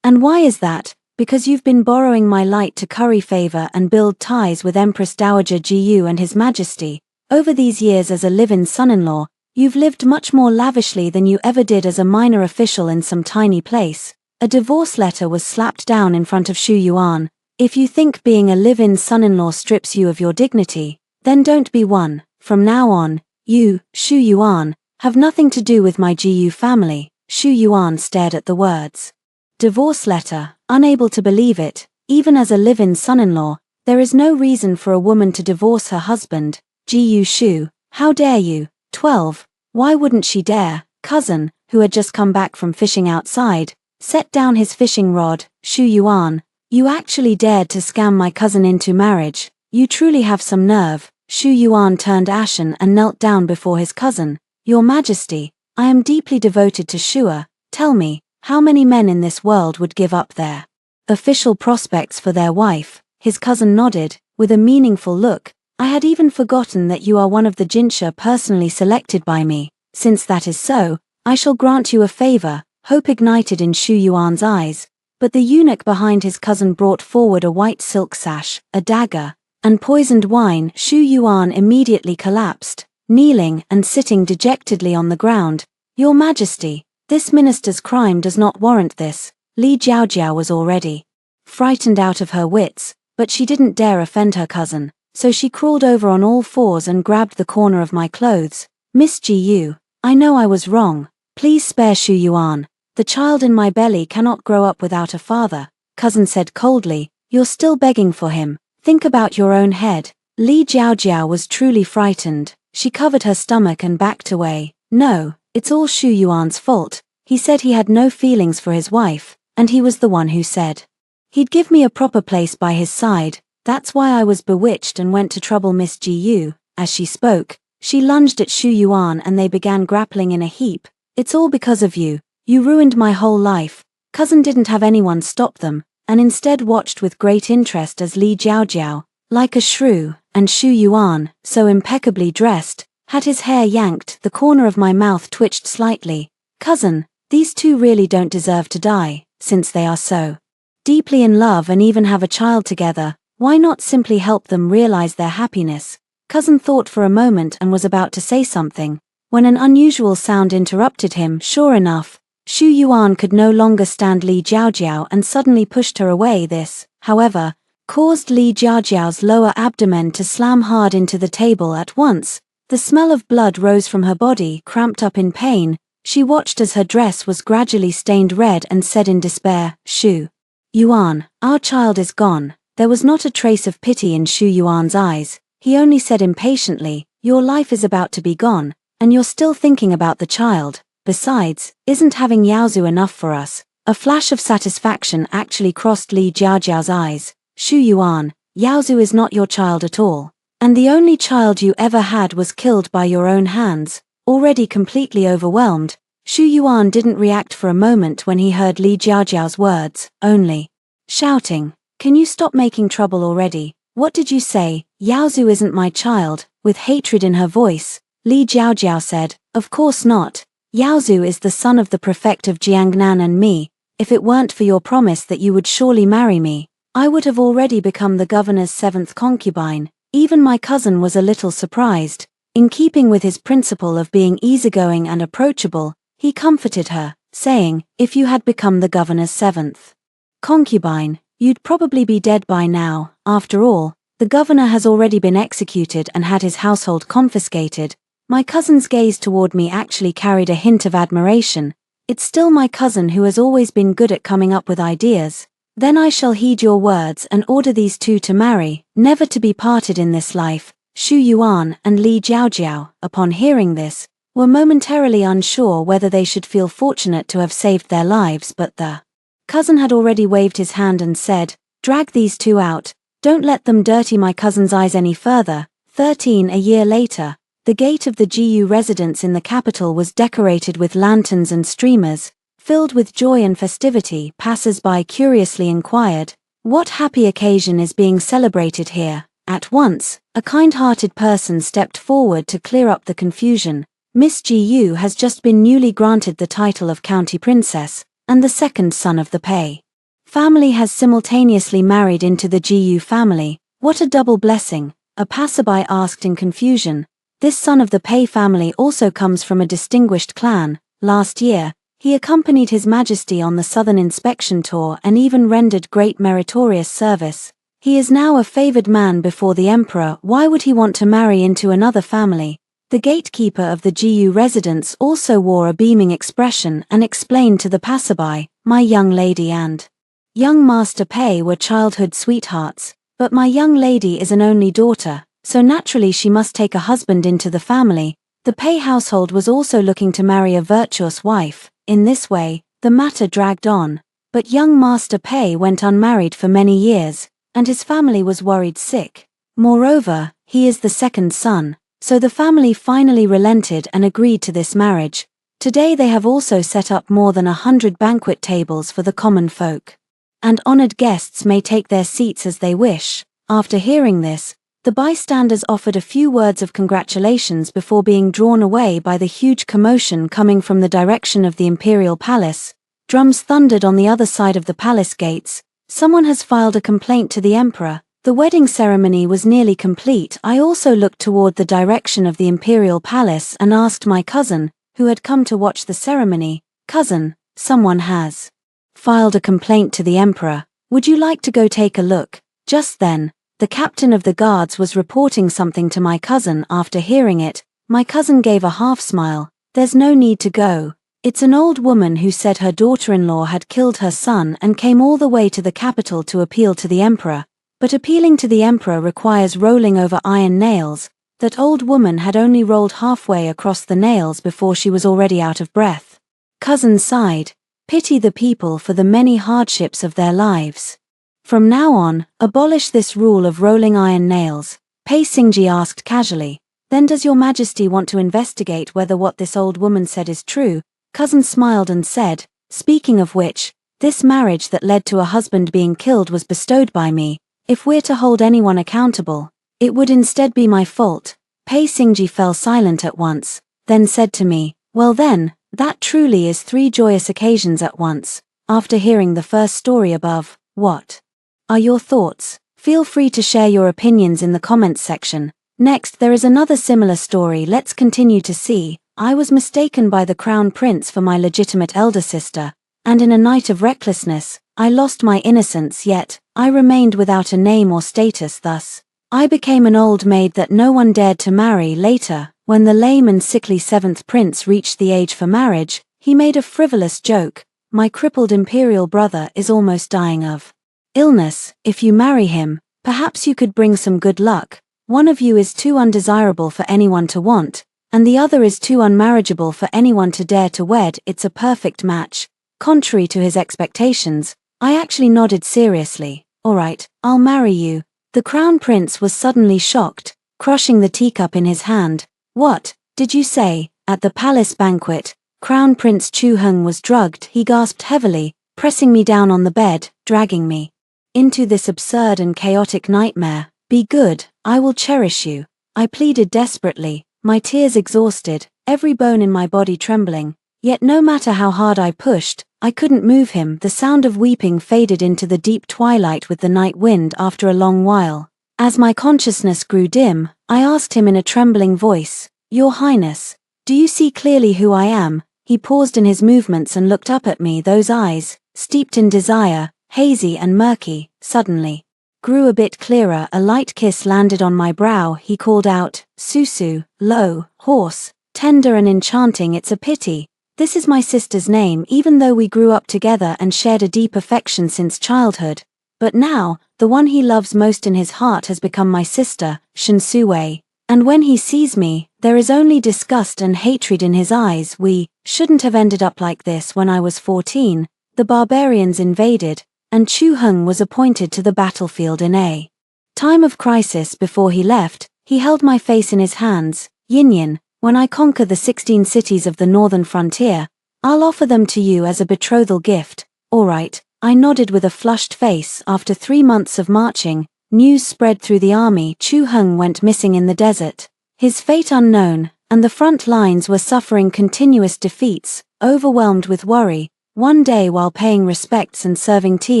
And why is that? Because you've been borrowing my light to curry favor and build ties with Empress Dowager Gu and His Majesty. Over these years as a live-in son-in-law, you've lived much more lavishly than you ever did as a minor official in some tiny place. A divorce letter was slapped down in front of Shu Yuan. If you think being a live-in son-in-law strips you of your dignity, then don't be one. From now on, you, Shu Yuan, have nothing to do with my GU family. Shu Yuan stared at the words. Divorce letter, unable to believe it. Even as a live-in son-in-law, there is no reason for a woman to divorce her husband. GU Shu, how dare you? 12. Why wouldn't she dare? Cousin, who had just come back from fishing outside, set down his fishing rod. Shu Yuan, you actually dared to scam my cousin into marriage. You truly have some nerve. Shu Yuan turned ashen and knelt down before his cousin. Your Majesty, I am deeply devoted to Shua. Tell me, how many men in this world would give up their official prospects for their wife? His cousin nodded, with a meaningful look. I had even forgotten that you are one of the Jinsha personally selected by me. Since that is so, I shall grant you a favor. Hope ignited in Shu Yuan's eyes, but the eunuch behind his cousin brought forward a white silk sash, a dagger, and poisoned wine. Shu Yuan immediately collapsed, kneeling and sitting dejectedly on the ground. Your Majesty, this minister's crime does not warrant this. Li Jiaojiao was already frightened out of her wits, but she didn't dare offend her cousin. So she crawled over on all fours and grabbed the corner of my clothes. Miss Gu, I know I was wrong. Please spare Shu Yuan. The child in my belly cannot grow up without a father. Cousin said coldly, you're still begging for him. Think about your own head. Li Jiaojiao was truly frightened. She covered her stomach and backed away. No, it's all Shu Yuan's fault. He said he had no feelings for his wife, and he was the one who said he'd give me a proper place by his side. That's why I was bewitched and went to trouble Miss Gu. As she spoke, she lunged at Shu Yuan and they began grappling in a heap. It's all because of you. You ruined my whole life. Cousin didn't have anyone stop them, and instead watched with great interest as Li Jiaojiao, like a shrew, and Shu Yuan, so impeccably dressed, had his hair yanked. The corner of my mouth twitched slightly. Cousin, these two really don't deserve to die, since they are so deeply in love and even have a child together. Why not simply help them realize their happiness? Cousin thought for a moment and was about to say something, when an unusual sound interrupted him. Sure enough, Shu Yuan could no longer stand Li Jiaojiao and suddenly pushed her away. This, however, caused Li Jiaojiao's lower abdomen to slam hard into the table at once. The smell of blood rose from her body. Cramped up in pain, she watched as her dress was gradually stained red and said in despair, Shu Yuan, our child is gone. There was not a trace of pity in Shu Yuan's eyes. He only said impatiently, your life is about to be gone, and you're still thinking about the child. Besides, isn't having Yaozu enough for us? A flash of satisfaction actually crossed Li Jiaojiao's eyes. Shu Yuan, Yaozu is not your child at all. And the only child you ever had was killed by your own hands. Already completely overwhelmed, Shu Yuan didn't react for a moment when he heard Li Jiaojiao's words, only shouting, can you stop making trouble already? What did you say? Yaozu isn't my child. With hatred in her voice, Li Jiaojiao said, of course not. Yaozu is the son of the prefect of Jiangnan and me. If it weren't for your promise that you would surely marry me, I would have already become the governor's 7th concubine. Even my cousin was a little surprised. In keeping with his principle of being easygoing and approachable, he comforted her, saying, if you had become the governor's 7th concubine, you'd probably be dead by now. After all, the governor has already been executed and had his household confiscated. My cousin's gaze toward me actually carried a hint of admiration. It's still my cousin who has always been good at coming up with ideas. Then I shall heed your words and order these two to marry, never to be parted in this life. Shu Yuan and Li Jiaojiao, upon hearing this, were momentarily unsure whether they should feel fortunate to have saved their lives, but the cousin had already waved his hand and said, drag these two out. Don't let them dirty my cousin's eyes any further. 13 A year later, the gate of the GU residence in the capital was decorated with lanterns and streamers. Filled with joy and festivity, passers-by curiously inquired, what happy occasion is being celebrated here? At once, a kind-hearted person stepped forward to clear up the confusion. Miss GU has just been newly granted the title of County Princess, and the second son of the Pei family has simultaneously married into the GU family. What a double blessing, a passerby asked in confusion. This son of the Pei family also comes from a distinguished clan. Last year, he accompanied His Majesty on the Southern Inspection Tour and even rendered great meritorious service. He is now a favored man before the emperor. Why would he want to marry into another family? The gatekeeper of the GU residence also wore a beaming expression and explained to the passerby, "My young lady and young Master Pei were childhood sweethearts, but my young lady is an only daughter, so naturally she must take a husband into the family." The Pei household was also looking to marry a virtuous wife. In this way, the matter dragged on. But young Master Pei went unmarried for many years, and his family was worried sick. Moreover, he is the second son, so the family finally relented and agreed to this marriage. Today they have also set up more than 100 banquet tables for the common folk. And honored guests may take their seats as they wish. After hearing this, the bystanders offered a few words of congratulations before being drawn away by the huge commotion coming from the direction of the imperial palace. Drums thundered on the other side of the palace gates. Someone has filed a complaint to the emperor. The wedding ceremony was nearly complete. I also looked toward the direction of the imperial palace and asked my cousin, who had come to watch the ceremony, "Cousin, someone has filed a complaint to the emperor. Would you like to go take a look?" Just then, the captain of the guards was reporting something to my cousin. After hearing it, my cousin gave a half smile. "There's no need to go. It's an old woman who said her daughter-in-law had killed her son and came all the way to the capital to appeal to the emperor. But appealing to the emperor requires rolling over iron nails. That old woman had only rolled halfway across the nails before she was already out of breath." Cousin sighed. "Pity the people for the many hardships of their lives. From now on, abolish this rule of rolling iron nails." Pei Xingji asked casually, "Then does your majesty want to investigate whether what this old woman said is true?" Cousin smiled and said, "Speaking of which, this marriage that led to a husband being killed was bestowed by me. If we're to hold anyone accountable, it would instead be my fault." Pei Xingji fell silent at once, then said to me, "Well then, that truly is 3 joyous occasions at once." After hearing the first story above, what are your thoughts? Feel free to share your opinions in the comments section. Next, there is another similar story. Let's continue to see. I was mistaken by the crown prince for my legitimate elder sister, and in a night of recklessness, I lost my innocence, yet I remained without a name or status. Thus, I became an old maid that no one dared to marry. Later, when the lame and sickly 7th prince reached the age for marriage, he made a frivolous joke. "My crippled imperial brother is almost dying of illness. If you marry him, perhaps you could bring some good luck. One of you is too undesirable for anyone to want, and the other is too unmarriageable for anyone to dare to wed. It's a perfect match." Contrary to his expectations, I actually nodded seriously. "Alright, I'll marry you." The crown prince was suddenly shocked, crushing the teacup in his hand. "What did you say?" At the palace banquet, Crown Prince Chu Heng was drugged. He gasped heavily, pressing me down on the bed, dragging me into this absurd and chaotic nightmare. "Be good, I will cherish you," I pleaded desperately, my tears exhausted, every bone in my body trembling. Yet no matter how hard I pushed, I couldn't move him. The sound of weeping faded into the deep twilight with the night wind after a long while. As my consciousness grew dim, I asked him in a trembling voice, "Your Highness, do you see clearly who I am?" He paused in his movements and looked up at me. Those eyes, steeped in desire, hazy and murky, suddenly grew a bit clearer. A light kiss landed on my brow. He called out, "Susu," low, hoarse, tender and enchanting. "It's a pity. This is my sister's name, even though we grew up together and shared a deep affection since childhood. But now, the one he loves most in his heart has become my sister, Shinsuwei. And when he sees me, there is only disgust and hatred in his eyes. We shouldn't have ended up like this. When I was 14, the barbarians invaded, and Chu Heng was appointed to the battlefield in a time of crisis. Before he left, he held my face in his hands. "Yin, when I conquer the 16 cities of the northern frontier, I'll offer them to you as a betrothal gift." "Alright," I nodded with a flushed face. After 3 months of marching, news spread through the army. Chu Heng went missing in the desert, his fate unknown, and the front lines were suffering continuous defeats. Overwhelmed with worry, one day while paying respects and serving tea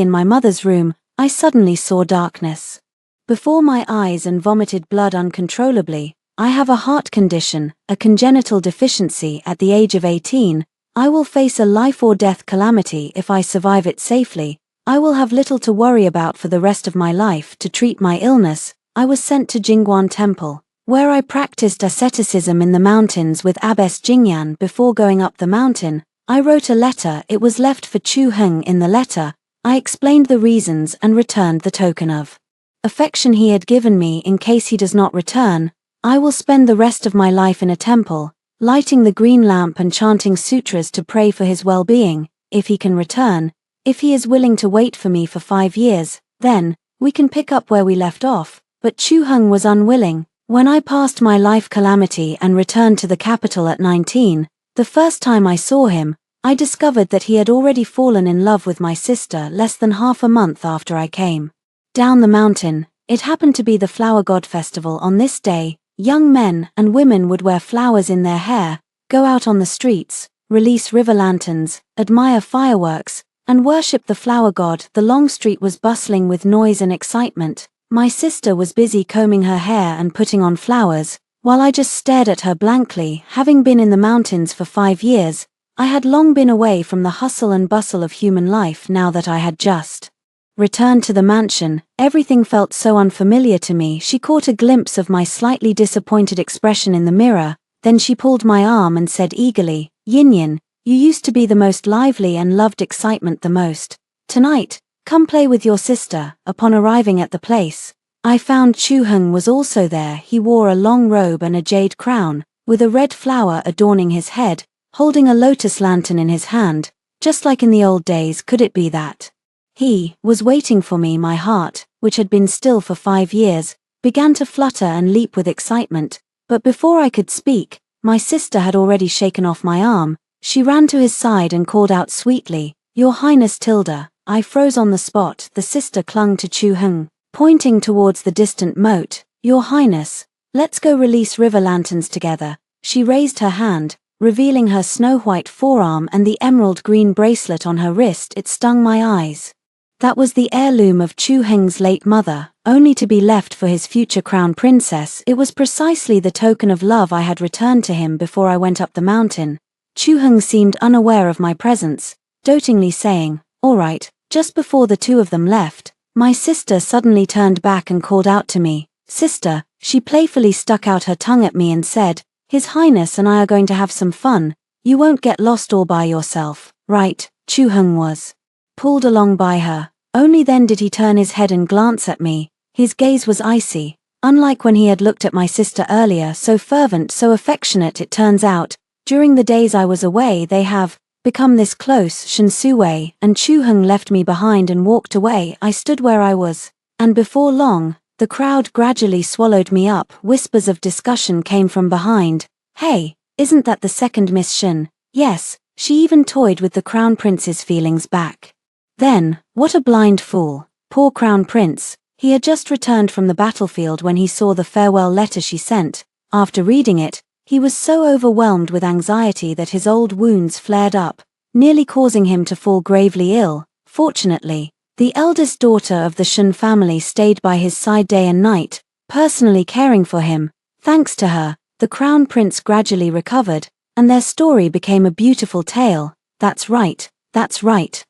in my mother's room, I suddenly saw darkness before my eyes and vomited blood uncontrollably. I have a heart condition, a congenital deficiency at the age of 18. I will face a life or death calamity if I survive it safely. I will have little to worry about for the rest of my life. To treat my illness, I was sent to Jingguan Temple, where I practiced asceticism in the mountains with Abbess Jingyan. Before going up the mountain, I wrote a letter. It was left for Chu Heng. In the letter, I explained the reasons and returned the token of affection he had given me. In case he does not return, I will spend the rest of my life in a temple, lighting the green lamp and chanting sutras to pray for his well-being. If he can return, if he is willing to wait for me for 5 years, then we can pick up where we left off. But Chu Heng was unwilling. When I passed my life calamity and returned to the capital at 19, the first time I saw him, I discovered that he had already fallen in love with my sister less than half a month after I came down the mountain. It happened to be the Flower God Festival. On this day, young men and women would wear flowers in their hair, go out on the streets, release river lanterns, admire fireworks, and worship the flower god. The long street was bustling with noise and excitement. My sister was busy combing her hair and putting on flowers, while I just stared at her blankly. Having been in the mountains for 5 years, I had long been away from the hustle and bustle of human life. Now that I had just returned to the mansion, everything felt so unfamiliar to me. She caught a glimpse of my slightly disappointed expression in the mirror, then she pulled my arm and said eagerly, "Yin, you used to be the most lively and loved excitement the most. Tonight, come play with your sister." Upon arriving at the place, I found Chu Heng was also there. He wore a long robe and a jade crown, with a red flower adorning his head, holding a lotus lantern in his hand, just like in the old days. Could it be that he was waiting for me? My heart, which had been still for 5 years, began to flutter and leap with excitement, but before I could speak, my sister had already shaken off my arm. She ran to his side and called out sweetly, "Your Highness Tilda." I froze on the spot. The sister clung to Chu Heng, pointing towards the distant moat. "Your Highness, let's go release river lanterns together." She raised her hand, revealing her snow-white forearm and the emerald green bracelet on her wrist. It stung my eyes. That was the heirloom of Chu Heng's late mother, only to be left for his future crown princess. It was precisely the token of love I had returned to him before I went up the mountain. Chu Heng seemed unaware of my presence, dotingly saying, "All right." Just before the two of them left, my sister suddenly turned back and called out to me, "Sister." She playfully stuck out her tongue at me and said, "His Highness and I are going to have some fun. You won't get lost all by yourself, right?" Chu Heng was pulled along by her. Only then did he turn his head and glance at me. His gaze was icy, unlike when he had looked at my sister earlier. So fervent, so affectionate. It turns out, during the days I was away, they have become this close. Shen Suwei and Chu Heng left me behind and walked away. I stood where I was, and before long, the crowd gradually swallowed me up. Whispers of discussion came from behind. "Hey, isn't that the second Miss Shen?" "Yes." She even toyed with the Crown Prince's feelings back then. What a blind fool. Poor Crown Prince. He had just returned from the battlefield when he saw the farewell letter she sent. After reading it, he was so overwhelmed with anxiety that his old wounds flared up, nearly causing him to fall gravely ill. Fortunately, the eldest daughter of the Shen family stayed by his side day and night, personally caring for him. Thanks to her, the Crown Prince gradually recovered, and their story became a beautiful tale. That's right,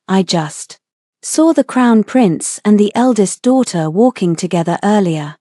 I just saw the Crown Prince and the eldest daughter walking together earlier.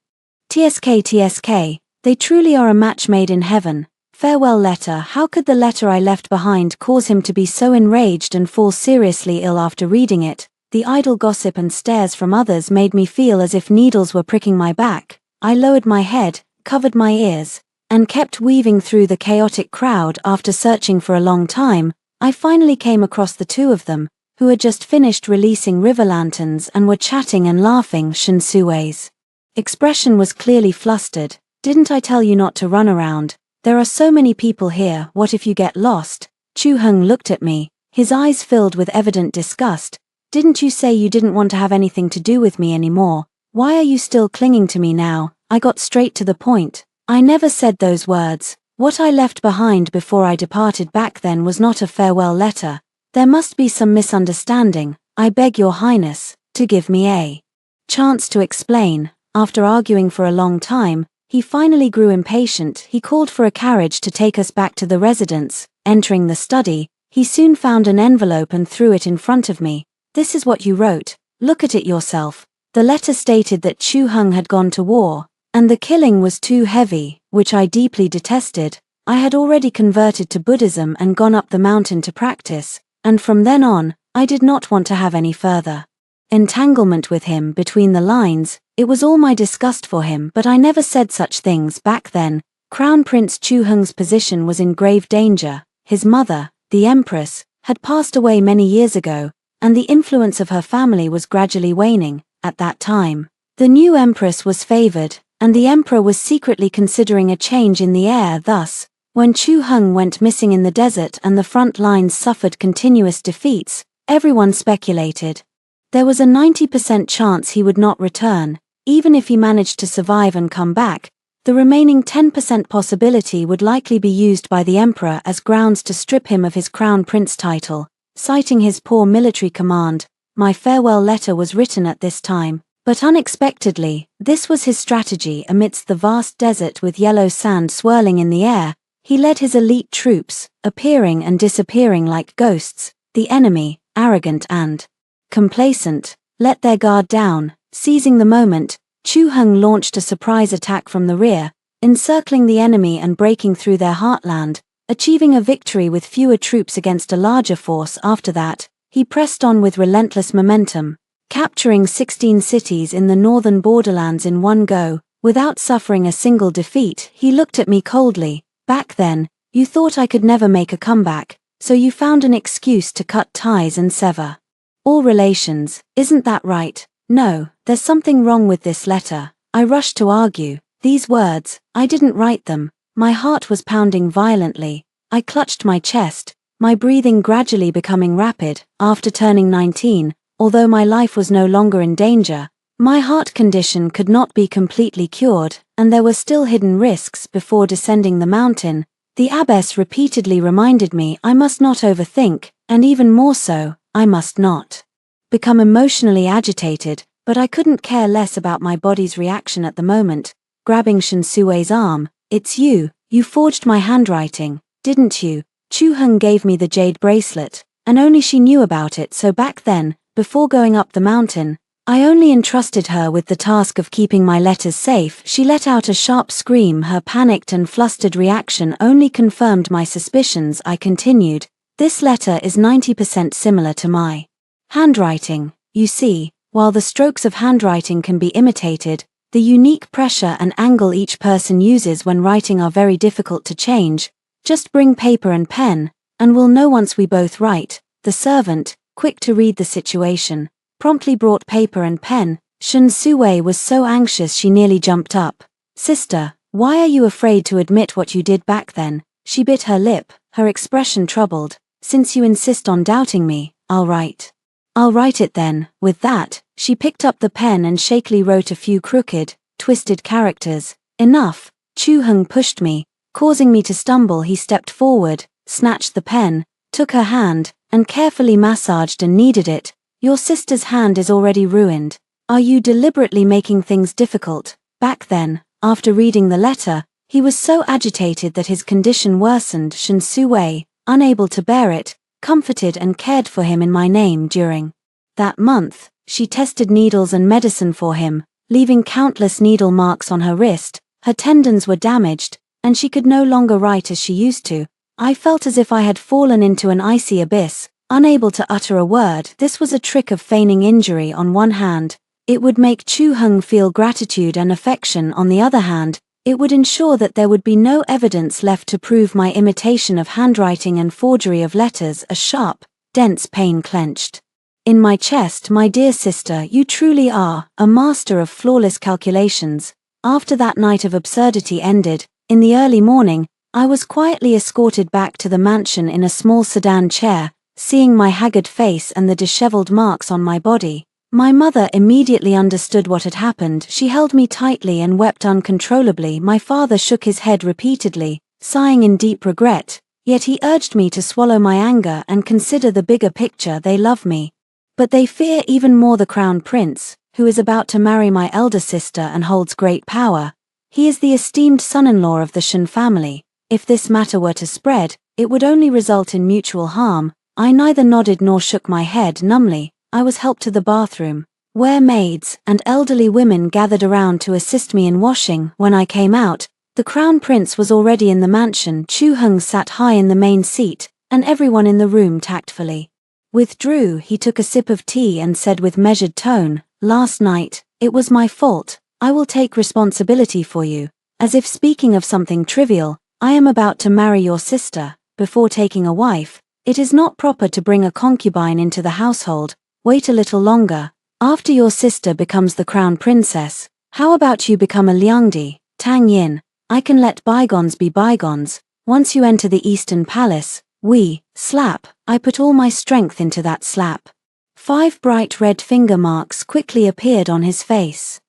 TSK, they truly are a match made in heaven. Farewell letter. How could the letter I left behind cause him to be so enraged and fall seriously ill after reading it? The idle gossip and stares from others made me feel as if needles were pricking my back. I lowered my head, covered my ears, and kept weaving through the chaotic crowd. After searching for a long time, I finally came across the two of them, who had just finished releasing river lanterns and were chatting and laughing. Shen Suwei's expression was clearly flustered. "Didn't I tell you not to run around? There are so many people here. What if you get lost?" Chu Heng looked at me, his eyes filled with evident disgust. "Didn't you say you didn't want to have anything to do with me anymore? Why are you still clinging to me now?" I got straight to the point. "I never said those words. What I left behind before I departed back then was not a farewell letter. There must be some misunderstanding. I beg your Highness to give me a chance to explain." After arguing for a long time, he finally grew impatient. He called for a carriage to take us back to the residence. Entering the study, he soon found an envelope and threw it in front of me. "This is what you wrote. Look at it yourself." The letter stated that Chu Hung had gone to war, and the killing was too heavy, which I deeply detested. I had already converted to Buddhism and gone up the mountain to practice, and from then on, I did not want to have any further entanglement with him. Between the lines, it was all my disgust for him, but I never said such things back then. Crown Prince Chu Hung's position was in grave danger. His mother, the Empress, had passed away many years ago, and the influence of her family was gradually waning. At that time, the new Empress was favored, and the Emperor was secretly considering a change in the heir. Thus, when Chu Hung went missing in the desert and the front lines suffered continuous defeats, everyone speculated there was a 90% chance he would not return. Even if he managed to survive and come back, the remaining 10% possibility would likely be used by the Emperor as grounds to strip him of his Crown Prince title. Citing his poor military command, my farewell letter was written at this time. But unexpectedly, this was his strategy. Amidst the vast desert with yellow sand swirling in the air, he led his elite troops, appearing and disappearing like ghosts. The enemy, arrogant and complacent, let their guard down. Seizing the moment, Chu Hung launched a surprise attack from the rear, encircling the enemy and breaking through their heartland, achieving a victory with fewer troops against a larger force. After that, he pressed on with relentless momentum, capturing 16 cities in the northern borderlands in one go, without suffering a single defeat. He looked at me coldly. "Back then, you thought I could never make a comeback, so you found an excuse to cut ties and sever all relations, isn't that right?" "No, there's something wrong with this letter," I rushed to argue. "These words, I didn't write them." My heart was pounding violently. I clutched my chest, my breathing gradually becoming rapid. After turning 19, although my life was no longer in danger, my heart condition could not be completely cured, and there were still hidden risks. Before descending the mountain, the abbess repeatedly reminded me I must not overthink, and even more so, I must not become emotionally agitated, but I couldn't care less about my body's reaction at the moment. Grabbing Shen Sui's arm, "It's you forged my handwriting, didn't you?" Chu Hung gave me the jade bracelet, and only she knew about it. So back then, before going up the mountain, I only entrusted her with the task of keeping my letters safe. She let out a sharp scream. Her panicked and flustered reaction only confirmed my suspicions. I continued, "This letter is 90% similar to my handwriting. You see, while the strokes of handwriting can be imitated, the unique pressure and angle each person uses when writing are very difficult to change. Just bring paper and pen, and we'll know once we both write." The servant, quick to read the situation, promptly brought paper and pen. Shen Sui was so anxious she nearly jumped up. "Sister, why are you afraid to admit what you did back then?" She bit her lip, her expression troubled. "Since you insist on doubting me, I'll write it then." With that, she picked up the pen and shakily wrote a few crooked, twisted characters. "Enough." Chu Hung pushed me, causing me to stumble. He stepped forward, snatched the pen, took her hand, and carefully massaged and kneaded it. "Your sister's hand is already ruined. Are you deliberately making things difficult?" Back then, after reading the letter, he was so agitated that his condition worsened. Shen Sui, unable to bear it, comforted and cared for him in my name. During that month, she tested needles and medicine for him, leaving countless needle marks on her wrist. Her tendons were damaged, and she could no longer write as she used to. I felt as if I had fallen into an icy abyss, unable to utter a word. This was a trick of feigning injury. On one hand, it would make Chu Hung feel gratitude and affection. On the other hand, it would ensure that there would be no evidence left to prove my imitation of handwriting and forgery of letters. A sharp, dense pain clenched in my chest. "My dear sister, you truly are a master of flawless calculations." After that night of absurdity ended, in the early morning, I was quietly escorted back to the mansion in a small sedan chair. Seeing my haggard face and the disheveled marks on my body, my mother immediately understood what had happened. She held me tightly and wept uncontrollably. My father shook his head repeatedly, sighing in deep regret, yet he urged me to swallow my anger and consider the bigger picture. "They love me, but they fear even more the Crown Prince, who is about to marry my elder sister and holds great power. He is the esteemed son-in-law of the Shen family. If this matter were to spread, it would only result in mutual harm. I neither nodded nor shook my head numbly. I was helped to the bathroom, where maids and elderly women gathered around to assist me in washing. When I came out, the crown prince was already in the mansion. Chu Heng sat high in the main seat, and everyone in the room tactfully withdrew. He took a sip of tea and said with measured tone, "Last night, it was my fault. I will take responsibility for you." As if speaking of something trivial, "I am about to marry your sister. Before taking a wife, it is not proper to bring a concubine into the household. Wait a little longer. After your sister becomes the crown princess, how about you become a Liangdi, Tang Yin? I can let bygones be bygones. Once you enter the Eastern Palace, slap. I put all my strength into that slap." 5 bright red finger marks quickly appeared on his face.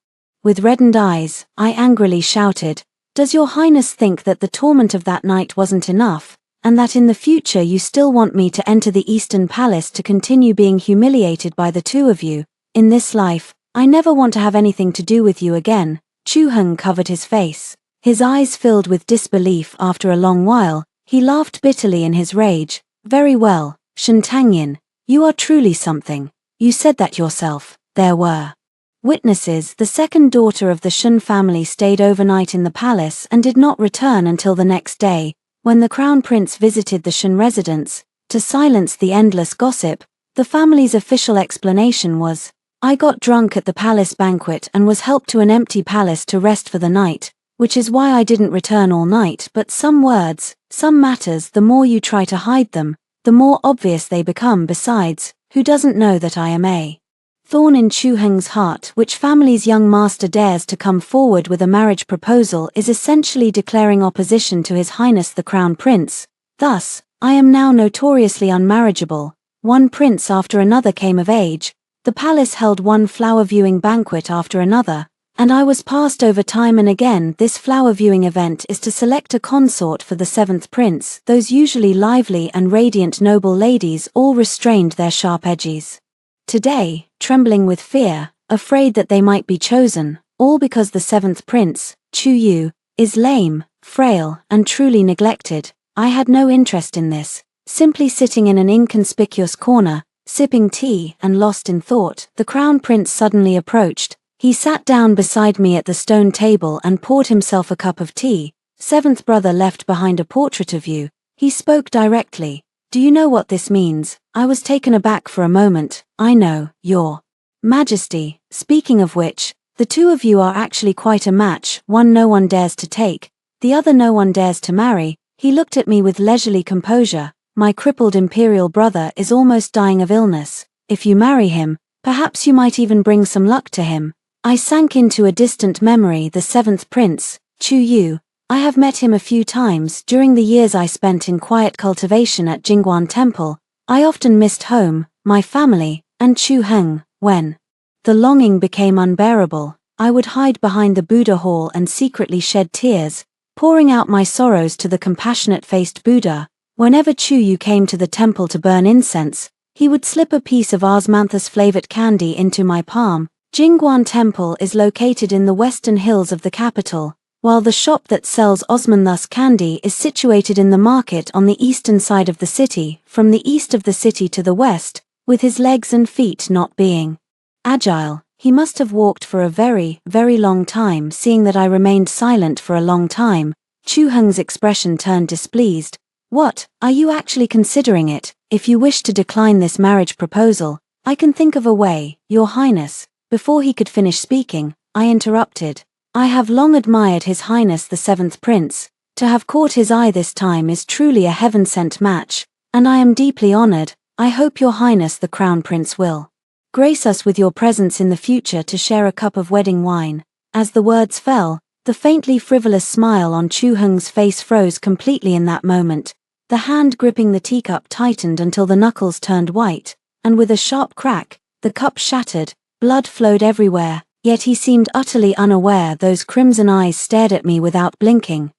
With reddened eyes, I angrily shouted, "Does your highness think that the torment of that night wasn't enough, and that in the future you still want me to enter the Eastern Palace to continue being humiliated by the two of you? In this life, I never want to have anything to do with you again." Chu Heng covered his face. His eyes filled with disbelief. After a long while, he laughed bitterly in his rage. "Very well, Shen Tangyin, you are truly something. You said that yourself." There were witnesses. The second daughter of the Shen family stayed overnight in the palace and did not return until the next day, when the crown prince visited the Shen residence. To silence the endless gossip, the family's official explanation was, "I got drunk at the palace banquet and was helped to an empty palace to rest for the night, which is why I didn't return all night." But some words, some matters, the more you try to hide them, the more obvious they become. Besides, who doesn't know that I am a thorn in Chu Heng's heart? Which family's young master dares to come forward with a marriage proposal is essentially declaring opposition to His Highness the Crown Prince. Thus, I am now notoriously unmarriageable. One prince after another came of age, the palace held one flower viewing banquet after another, and I was passed over time and again. This flower viewing event is to select a consort for the 7th prince. Those usually lively and radiant noble ladies all restrained their sharp edges. Today, trembling with fear, afraid that they might be chosen, all because the 7th prince, Chu Yu, is lame, frail, and truly neglected. I had no interest in this, simply sitting in an inconspicuous corner, sipping tea and lost in thought. The crown prince suddenly approached. He sat down beside me at the stone table and poured himself a cup of tea. "7th brother left behind a portrait of you." He spoke directly. "Do you know what this means?" I was taken aback for a moment. "I know, Your Majesty. Speaking of which, the two of you are actually quite a match. One no one dares to take, the other no one dares to marry." He looked at me with leisurely composure. "My crippled imperial brother is almost dying of illness. If you marry him, perhaps you might even bring some luck to him." I sank into a distant memory. The 7th prince, Chu Yu. I have met him a few times during the years I spent in quiet cultivation at Jingguan Temple. I often missed home, my family, and Chu Heng. When the longing became unbearable, I would hide behind the Buddha hall and secretly shed tears, pouring out my sorrows to the compassionate-faced Buddha. Whenever Chu Yu came to the temple to burn incense, he would slip a piece of osmanthus-flavored candy into my palm. Jingguan Temple is located in the western hills of the capital, while the shop that sells osmanthus candy is situated in the market on the eastern side of the city. From the east of the city to the west, with his legs and feet not being agile, he must have walked for a very, very long time. Seeing that I remained silent for a long time, Chu Heng's expression turned displeased. "What, are you actually considering it? If you wish to decline this marriage proposal, I can think of a way, Your Highness." Before he could finish speaking, I interrupted. "I have long admired His Highness the 7th Prince. To have caught his eye this time is truly a heaven-sent match, and I am deeply honored. I hope Your Highness the Crown Prince will grace us with your presence in the future to share a cup of wedding wine." As the words fell, the faintly frivolous smile on Chu Heng's face froze completely in that moment. The hand gripping the teacup tightened until the knuckles turned white, and with a sharp crack, the cup shattered. Blood flowed everywhere, yet he seemed utterly unaware. Those crimson eyes stared at me without blinking.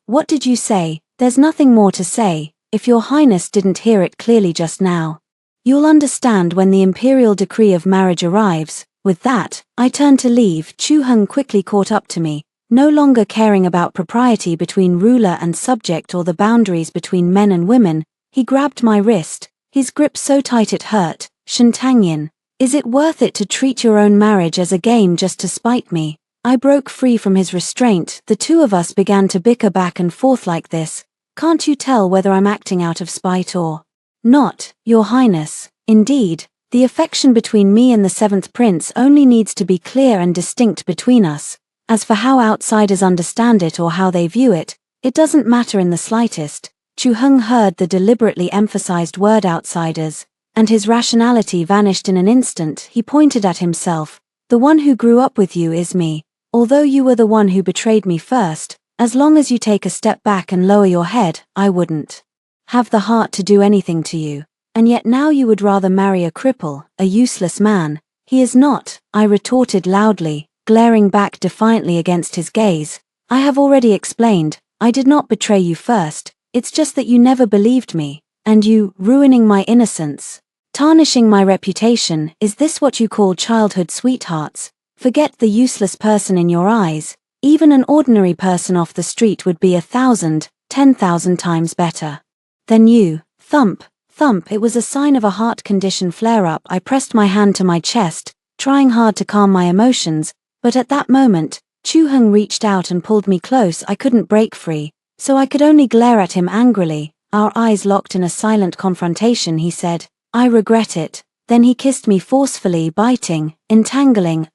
What did you say?" "There's nothing more to say, if Your Highness didn't hear it clearly just now. You'll understand when the imperial decree of marriage arrives." With that, I turned to leave. Chu Heng quickly caught up to me. No longer caring about propriety between ruler and subject or the boundaries between men and women, he grabbed my wrist, his grip so tight it hurt. Shantangyin, is it worth it to treat your own marriage as a game just to spite me? I broke free from his restraint. The two of us began to bicker back and forth like this. Can't you tell whether I'm acting out of spite or not, Your Highness? Indeed, the affection between me and the seventh prince only needs to be clear and distinct between us. As for how outsiders understand it or how they view it, it doesn't matter in the slightest. Chu Heng heard the deliberately emphasized word outsiders, and his rationality vanished in an instant. He pointed at himself. The one who grew up with you is me. Although you were the one who betrayed me first, as long as you take a step back and lower your head, I wouldn't have the heart to do anything to you. And yet now you would rather marry a cripple, a useless man. He is not, I retorted loudly, glaring back defiantly against his gaze. I have already explained, I did not betray you first, it's just that you never believed me, and you, ruining my innocence, tarnishing my reputation. Is this what you call childhood sweethearts? Forget the useless person in your eyes. Even an ordinary person off the street would be 1,000, 10,000 times better than you. Thump, thump. It was a sign of a heart condition flare-up. I pressed my hand to my chest, trying hard to calm my emotions, but at that moment, Chu Heng reached out and pulled me close. I couldn't break free, so I could only glare at him angrily. Our eyes locked in a silent confrontation. He said, I regret it. Then he kissed me forcefully, biting, entangling,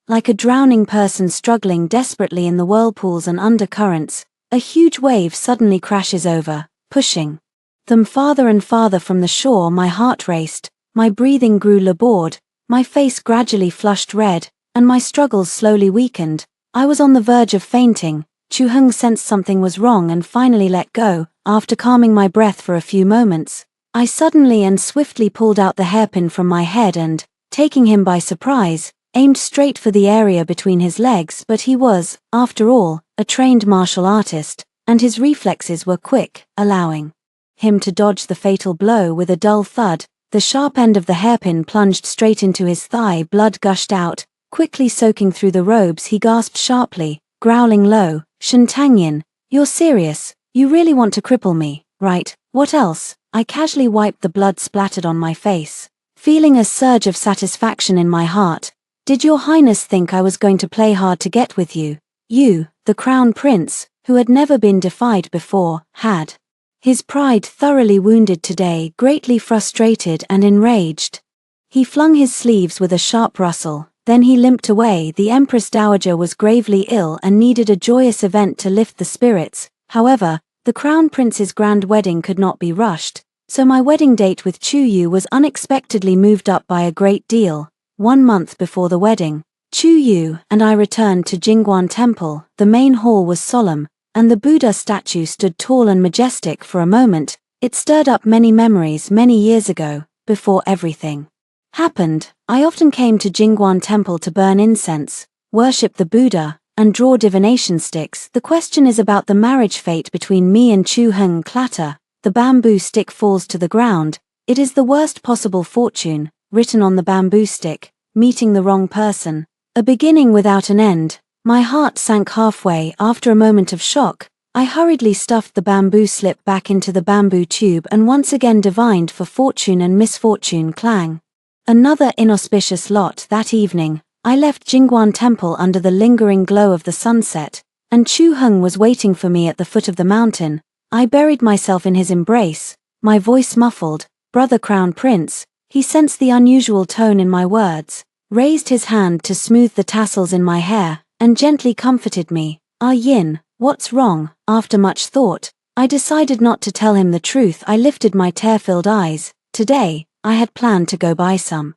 like a drowning person struggling desperately in the whirlpools and undercurrents. A huge wave suddenly crashes over, pushing them farther and farther from the shore. My heart raced, my breathing grew labored, my face gradually flushed red, and my struggles slowly weakened. I was on the verge of fainting. Chu Heng sensed something was wrong and finally let go. After calming my breath for a few moments, I suddenly and swiftly pulled out the hairpin from my head and, taking him by surprise, aimed straight for the area between his legs. But he was, after all, a trained martial artist, and his reflexes were quick, allowing him to dodge the fatal blow. With a dull thud, the sharp end of the hairpin plunged straight into his thigh. Blood gushed out, quickly soaking through the robes. He gasped sharply, growling low, Shantangyin, you're serious? You really want to cripple me, right? What else? I casually wiped the blood splattered on my face, feeling a surge of satisfaction in my heart. Did your highness think I was going to play hard to get with you? You, the crown prince, who had never been defied before, had his pride thoroughly wounded today. Greatly frustrated and enraged, he flung his sleeves with a sharp rustle. Then he limped away. The Empress Dowager was gravely ill and needed a joyous event to lift the spirits. However, the Crown Prince's grand wedding could not be rushed, so my wedding date with Chu Yu was unexpectedly moved up by a great deal. 1 month before the wedding, Chu Yu and I returned to Jingguan Temple. The main hall was solemn, and the Buddha statue stood tall and majestic. For a moment, it stirred up many memories. Many years ago, before everything happened, I often came to Jingguan Temple to burn incense, worship the Buddha, and draw divination sticks. The question is about the marriage fate between me and Chu Heng. Clatter, the bamboo stick falls to the ground. It is the worst possible fortune, written on the bamboo stick, meeting the wrong person. A beginning without an end. My heart sank halfway. After a moment of shock, I hurriedly stuffed the bamboo slip back into the bamboo tube and once again divined for fortune and misfortune. Clang. Another inauspicious lot. That evening, I left Jingguan Temple under the lingering glow of the sunset, and Chu Heng was waiting for me at the foot of the mountain. I buried myself in his embrace, my voice muffled. Brother Crown Prince. He sensed the unusual tone in my words, raised his hand to smooth the tassels in my hair, and gently comforted me. Ah Yin, what's wrong? After much thought, I decided not to tell him the truth. I lifted my tear-filled eyes. Today, I had planned to go buy some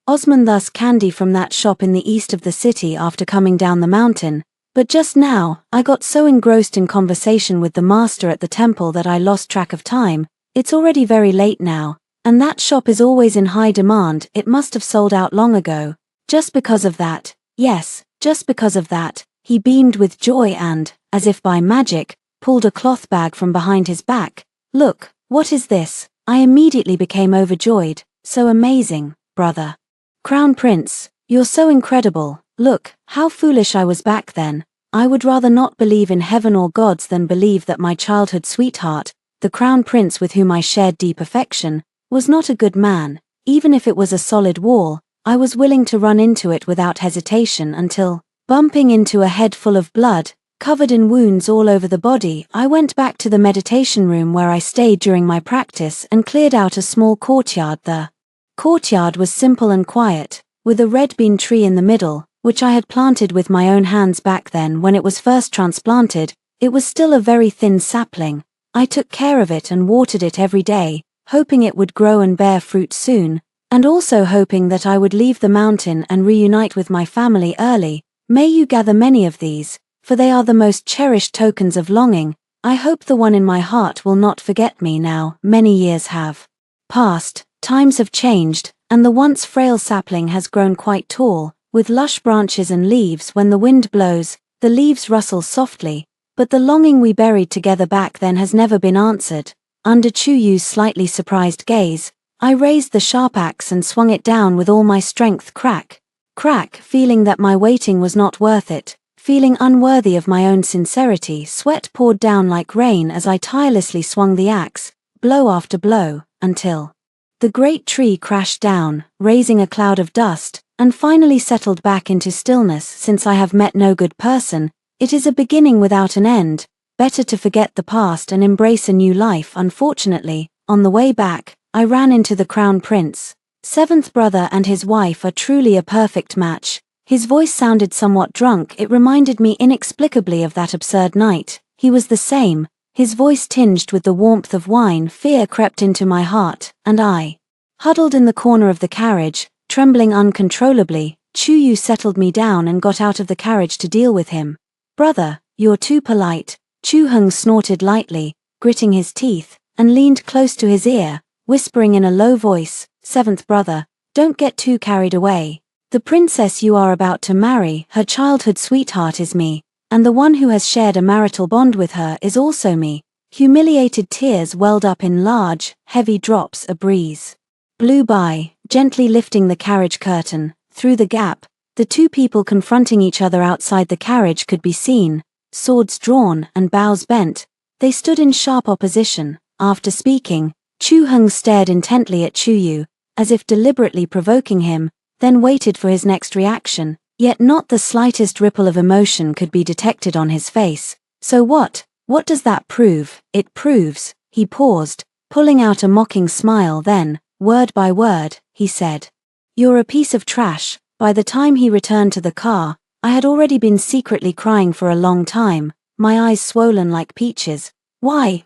Osmanthus candy from that shop in the east of the city after coming down the mountain, but just now, I got so engrossed in conversation with the master at the temple that I lost track of time. It's already very late now, and that shop is always in high demand. It must have sold out long ago. Just because of that, yes, just because of that, he beamed with joy and, as if by magic, pulled a cloth bag from behind his back. Look, what is this? I immediately became overjoyed. So amazing, brother Crown Prince, you're so incredible. Look, how foolish I was back then. I would rather not believe in heaven or gods than believe that my childhood sweetheart, the crown prince with whom I shared deep affection, was not a good man. Even if it was a solid wall, I was willing to run into it without hesitation until, bumping into a head full of blood, covered in wounds all over the body, I went back to the meditation room where I stayed during my practice and cleared out a small courtyard. The courtyard was simple and quiet, with a red bean tree in the middle, which I had planted with my own hands back then when it was first transplanted. It was still a very thin sapling. I took care of it and watered it every day, hoping it would grow and bear fruit soon, and also hoping that I would leave the mountain and reunite with my family early. May you gather many of these, for they are the most cherished tokens of longing. I hope the one in my heart will not forget me now. Many years have passed, times have changed, and the once frail sapling has grown quite tall, with lush branches and leaves. When the wind blows, the leaves rustle softly, but the longing we buried together back then has never been answered. Under Chuyu's slightly surprised gaze, I raised the sharp axe and swung it down with all my strength. Crack, crack, feeling that my waiting was not worth it, feeling unworthy of my own sincerity. Sweat poured down like rain as I tirelessly swung the axe, blow after blow, until the great tree crashed down, raising a cloud of dust, and finally settled back into stillness. Since I have met no good person, it is a beginning without an end. Better to forget the past and embrace a new life. Unfortunately, on the way back, I ran into the crown prince. Seventh brother and his wife are truly a perfect match. His voice sounded somewhat drunk. It reminded me inexplicably of that absurd night. He was the same, his voice tinged with the warmth of wine. Fear crept into my heart, and I huddled in the corner of the carriage, trembling uncontrollably. Chuyu settled me down and got out of the carriage to deal with him. Brother, you're too polite. Chuheng snorted lightly, gritting his teeth, and leaned close to his ear, whispering in a low voice, Seventh brother, don't get too carried away. The princess you are about to marry, her childhood sweetheart, is me, and the one who has shared a marital bond with her is also me. Humiliated tears welled up in large, heavy drops. A breeze blew by, gently lifting the carriage curtain. Through the gap, the two people confronting each other outside the carriage could be seen, swords drawn and bows bent. They stood in sharp opposition. After speaking, Chuheng stared intently at Chuyu, as if deliberately provoking him, then waited for his next reaction, yet not the slightest ripple of emotion could be detected on his face. So what does that prove? It proves, he paused, pulling out a mocking smile. Then, word by word, he said, you're a piece of trash. By the time he returned to the car, I had already been secretly crying for a long time, my eyes swollen like peaches. Why,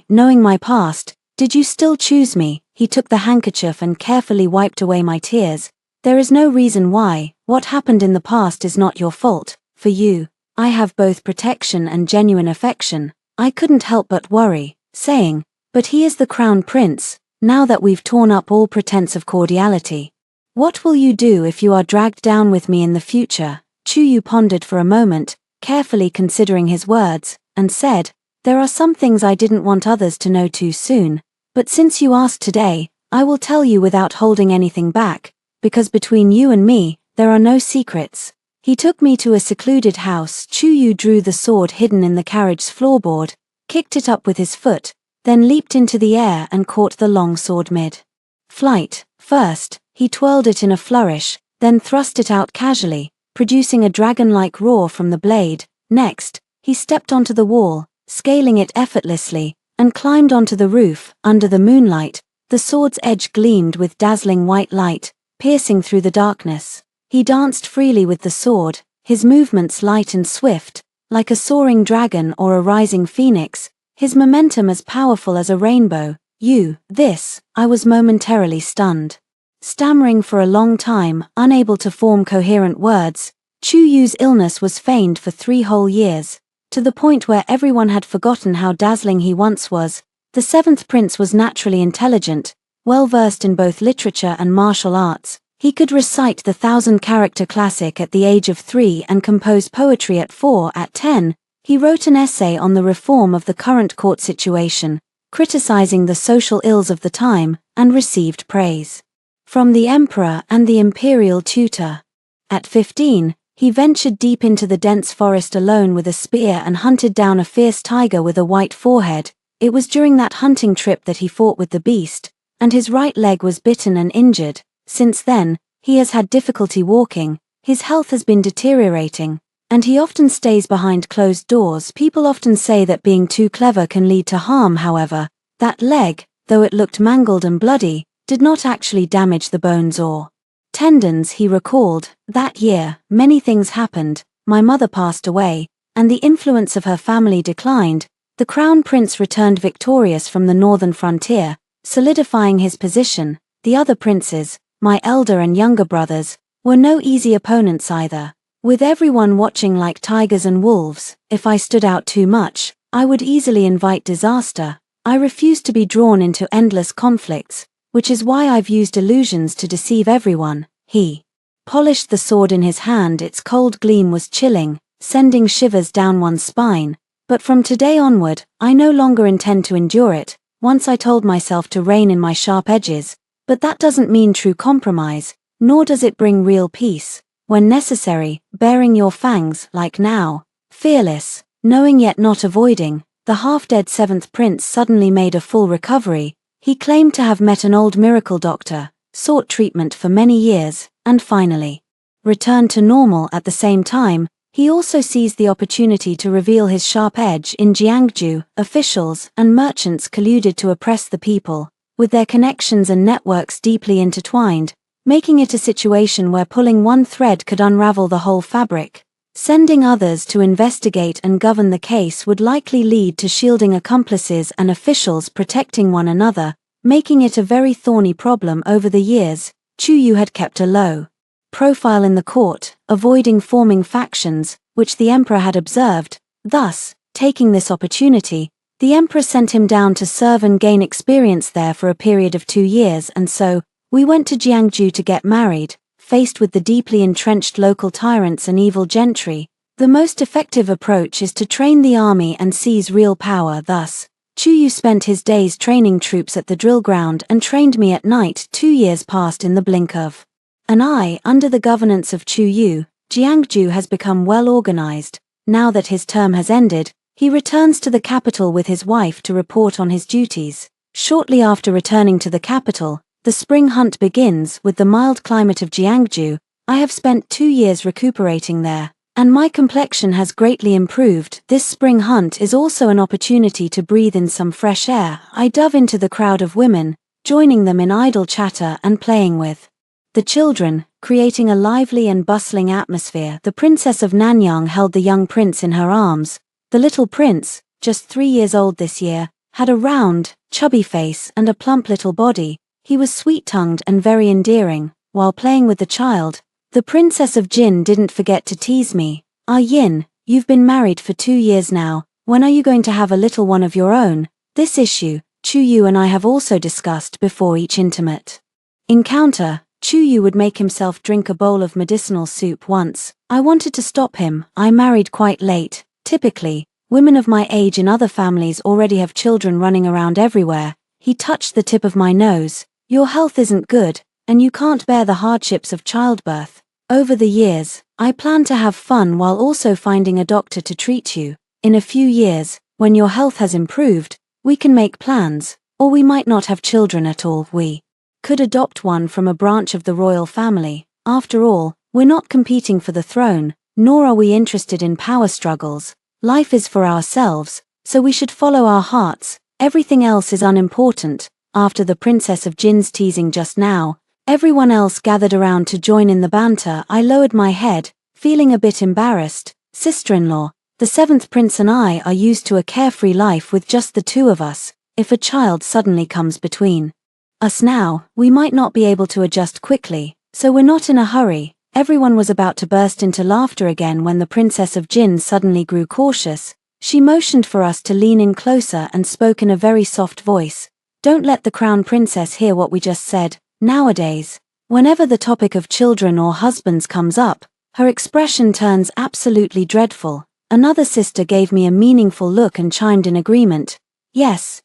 knowing my past, did you still choose me? He took the handkerchief and carefully wiped away my tears. There is no reason why. What happened in the past is not your fault. For you, I have both protection and genuine affection. I couldn't help but worry, saying, but he is the crown prince, now that we've torn up all pretense of cordiality. What will you do if you are dragged down with me in the future? Chuyu pondered for a moment, carefully considering his words, and said, there are some things I didn't want others to know too soon, but since you asked today, I will tell you without holding anything back, because between you and me, there are no secrets. He took me to a secluded house. Chuyu drew the sword hidden in the carriage's floorboard, kicked it up with his foot, then leaped into the air and caught the long sword mid-flight. First, he twirled it in a flourish, then thrust it out casually, producing a dragon-like roar from the blade. Next, he stepped onto the wall, scaling it effortlessly, and climbed onto the roof. Under the moonlight, the sword's edge gleamed with dazzling white light, piercing through the darkness. He danced freely with the sword, his movements light and swift, like a soaring dragon or a rising phoenix, his momentum as powerful as a rainbow. I was momentarily stunned. Stammering for a long time, unable to form coherent words, Chuyu's illness was feigned for 3 whole years, to the point where everyone had forgotten how dazzling he once was. The seventh prince was naturally intelligent, well-versed in both literature and martial arts. He could recite the 1,000-character classic at the age of 3 and compose poetry at 4. At 10, he wrote an essay on the reform of the current court situation, criticizing the social ills of the time, and received praise from the emperor and the imperial tutor. At 15, he ventured deep into the dense forest alone with a spear and hunted down a fierce tiger with a white forehead. It was during that hunting trip that he fought with the beast, and his right leg was bitten and injured. Since then, he has had difficulty walking, his health has been deteriorating, and he often stays behind closed doors. People often say that being too clever can lead to harm. However, that leg, though it looked mangled and bloody, did not actually damage the bones or tendons. He recalled, that year, many things happened. My mother passed away, and the influence of her family declined. The crown prince returned victorious from the northern frontier, solidifying his position. The other princes, my elder and younger brothers, were no easy opponents either. With everyone watching like tigers and wolves, if I stood out too much, I would easily invite disaster. I refused to be drawn into endless conflicts, which is why I've used illusions to deceive everyone. He polished the sword in his hand. Its cold gleam was chilling, sending shivers down one's spine. But from today onward, I no longer intend to endure it. Once I told myself to rein in my sharp edges, but that doesn't mean true compromise, nor does it bring real peace. When necessary, baring your fangs, like now. Fearless, knowing yet not avoiding, the half-dead seventh prince suddenly made a full recovery. He claimed to have met an old miracle doctor, sought treatment for many years, and finally returned to normal. At the same time, he also seized the opportunity to reveal his sharp edge. In Jiangju, officials and merchants colluded to oppress the people, with their connections and networks deeply intertwined, making it a situation where pulling one thread could unravel the whole fabric. Sending others to investigate and govern the case would likely lead to shielding accomplices and officials protecting one another, making it a very thorny problem. Over the years, Chu Yu had kept a low profile in the court, avoiding forming factions, which the emperor had observed. Thus, taking this opportunity, the emperor sent him down to serve and gain experience there for a period of 2 years. And so, we went to Jiangju to get married. Faced with the deeply entrenched local tyrants and evil gentry, the most effective approach is to train the army and seize real power. Thus, Chu Yu spent his days training troops at the drill ground and trained me at night. 2 years passed in the blink of an eye. Under the governance of Chu Yu, Jiangju has become well organized. Now that his term has ended, he returns to the capital with his wife to report on his duties. Shortly after returning to the capital, the spring hunt begins. With the mild climate of Jiangju, I have spent 2 years recuperating there, and my complexion has greatly improved. This spring hunt is also an opportunity to breathe in some fresh air. I dove into the crowd of women, joining them in idle chatter and playing with the children, creating a lively and bustling atmosphere. The Princess of Nanyang held the young prince in her arms. The little prince, just 3 years old this year, had a round, chubby face and a plump little body. He was sweet-tongued and very endearing. While playing with the child, the Princess of Jin didn't forget to tease me. "Ah Yin, you've been married for 2 years now, when are you going to have a little one of your own?" This issue, Chu Yu and I have also discussed before each intimate encounter. Chu Yu would make himself drink a bowl of medicinal soup once. I wanted to stop him. I married quite late. Typically, women of my age in other families already have children running around everywhere. He touched the tip of my nose. "Your health isn't good, and you can't bear the hardships of childbirth. Over the years, I plan to have fun while also finding a doctor to treat you. In a few years, when your health has improved, we can make plans, or we might not have children at all. We could adopt one from a branch of the royal family. After all, we're not competing for the throne, nor are we interested in power struggles. Life is for ourselves, so we should follow our hearts. Everything else is unimportant." After the Princess of Jin's teasing just now, everyone else gathered around to join in the banter. I lowered my head, feeling a bit embarrassed. "Sister-in-law, the 7th prince and I are used to a carefree life with just the 2 of us. If a child suddenly comes between us now, we might not be able to adjust quickly, so we're not in a hurry." Everyone was about to burst into laughter again when the Princess of Jin suddenly grew cautious. She motioned for us to lean in closer and spoke in a very soft voice. "Don't let the crown princess hear what we just said." Nowadays, whenever the topic of children or husbands comes up, her expression turns absolutely dreadful. Another sister gave me a meaningful look and chimed in agreement. Yes,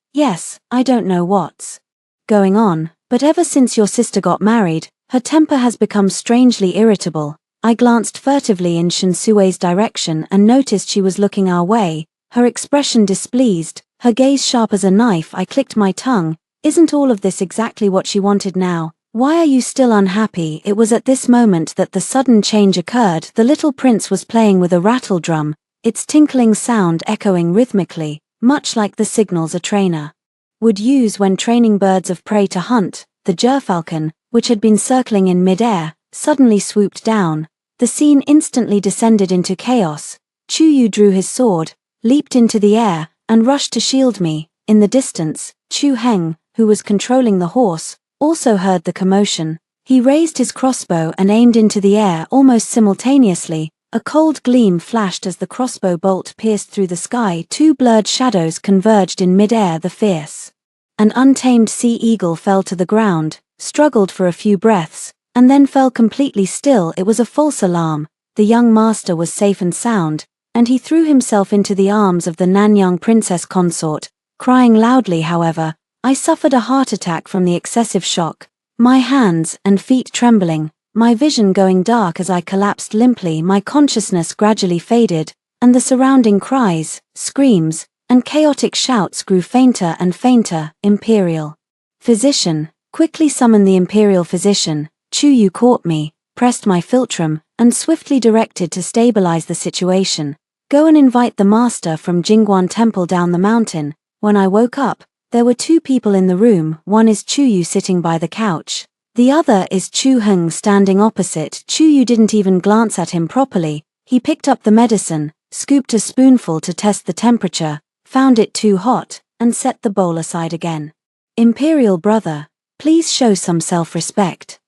I don't know what's going on, but ever since your sister got married, her temper has become strangely irritable. I glanced furtively in Shinsue's direction and noticed she was looking our way, her expression displeased, her gaze sharp as a knife. I clicked my tongue. Isn't all of this exactly what she wanted now? Why are you still unhappy? It was at this moment that the sudden change occurred. The little prince was playing with a rattle drum, its tinkling sound echoing rhythmically, much like the signals a trainer would use when training birds of prey to hunt. The gerfalcon, which had been circling in mid-air, suddenly swooped down. The scene instantly descended into chaos. Chuyu drew his sword, leaped into the air, and rushed to shield me. In the distance, Chu Heng, who was controlling the horse, also heard the commotion. He raised his crossbow and aimed into the air almost simultaneously. A cold gleam flashed as the crossbow bolt pierced through the sky. Two blurred shadows converged in mid-air. The fierce and untamed sea eagle fell to the ground, struggled for a few breaths, and then fell completely still. It was a false alarm. The young master was safe and sound, and he threw himself into the arms of the Nanyang princess consort, crying loudly. However, I suffered a heart attack from the excessive shock, my hands and feet trembling, my vision going dark as I collapsed limply. My consciousness gradually faded, and the surrounding cries, screams, and chaotic shouts grew fainter and fainter. Imperial physician, quickly summon the imperial physician. Chuyu caught me, pressed my philtrum, and swiftly directed to stabilize the situation. Go and invite the master from Jingguan Temple down the mountain. When I woke up, there were two people in the room. One is Chuyu sitting by the couch. The other is Chu Heng standing opposite. Chuyu didn't even glance at him properly. He picked up the medicine, scooped a spoonful to test the temperature, found it too hot, and set the bowl aside again. Imperial brother, please show some self-respect.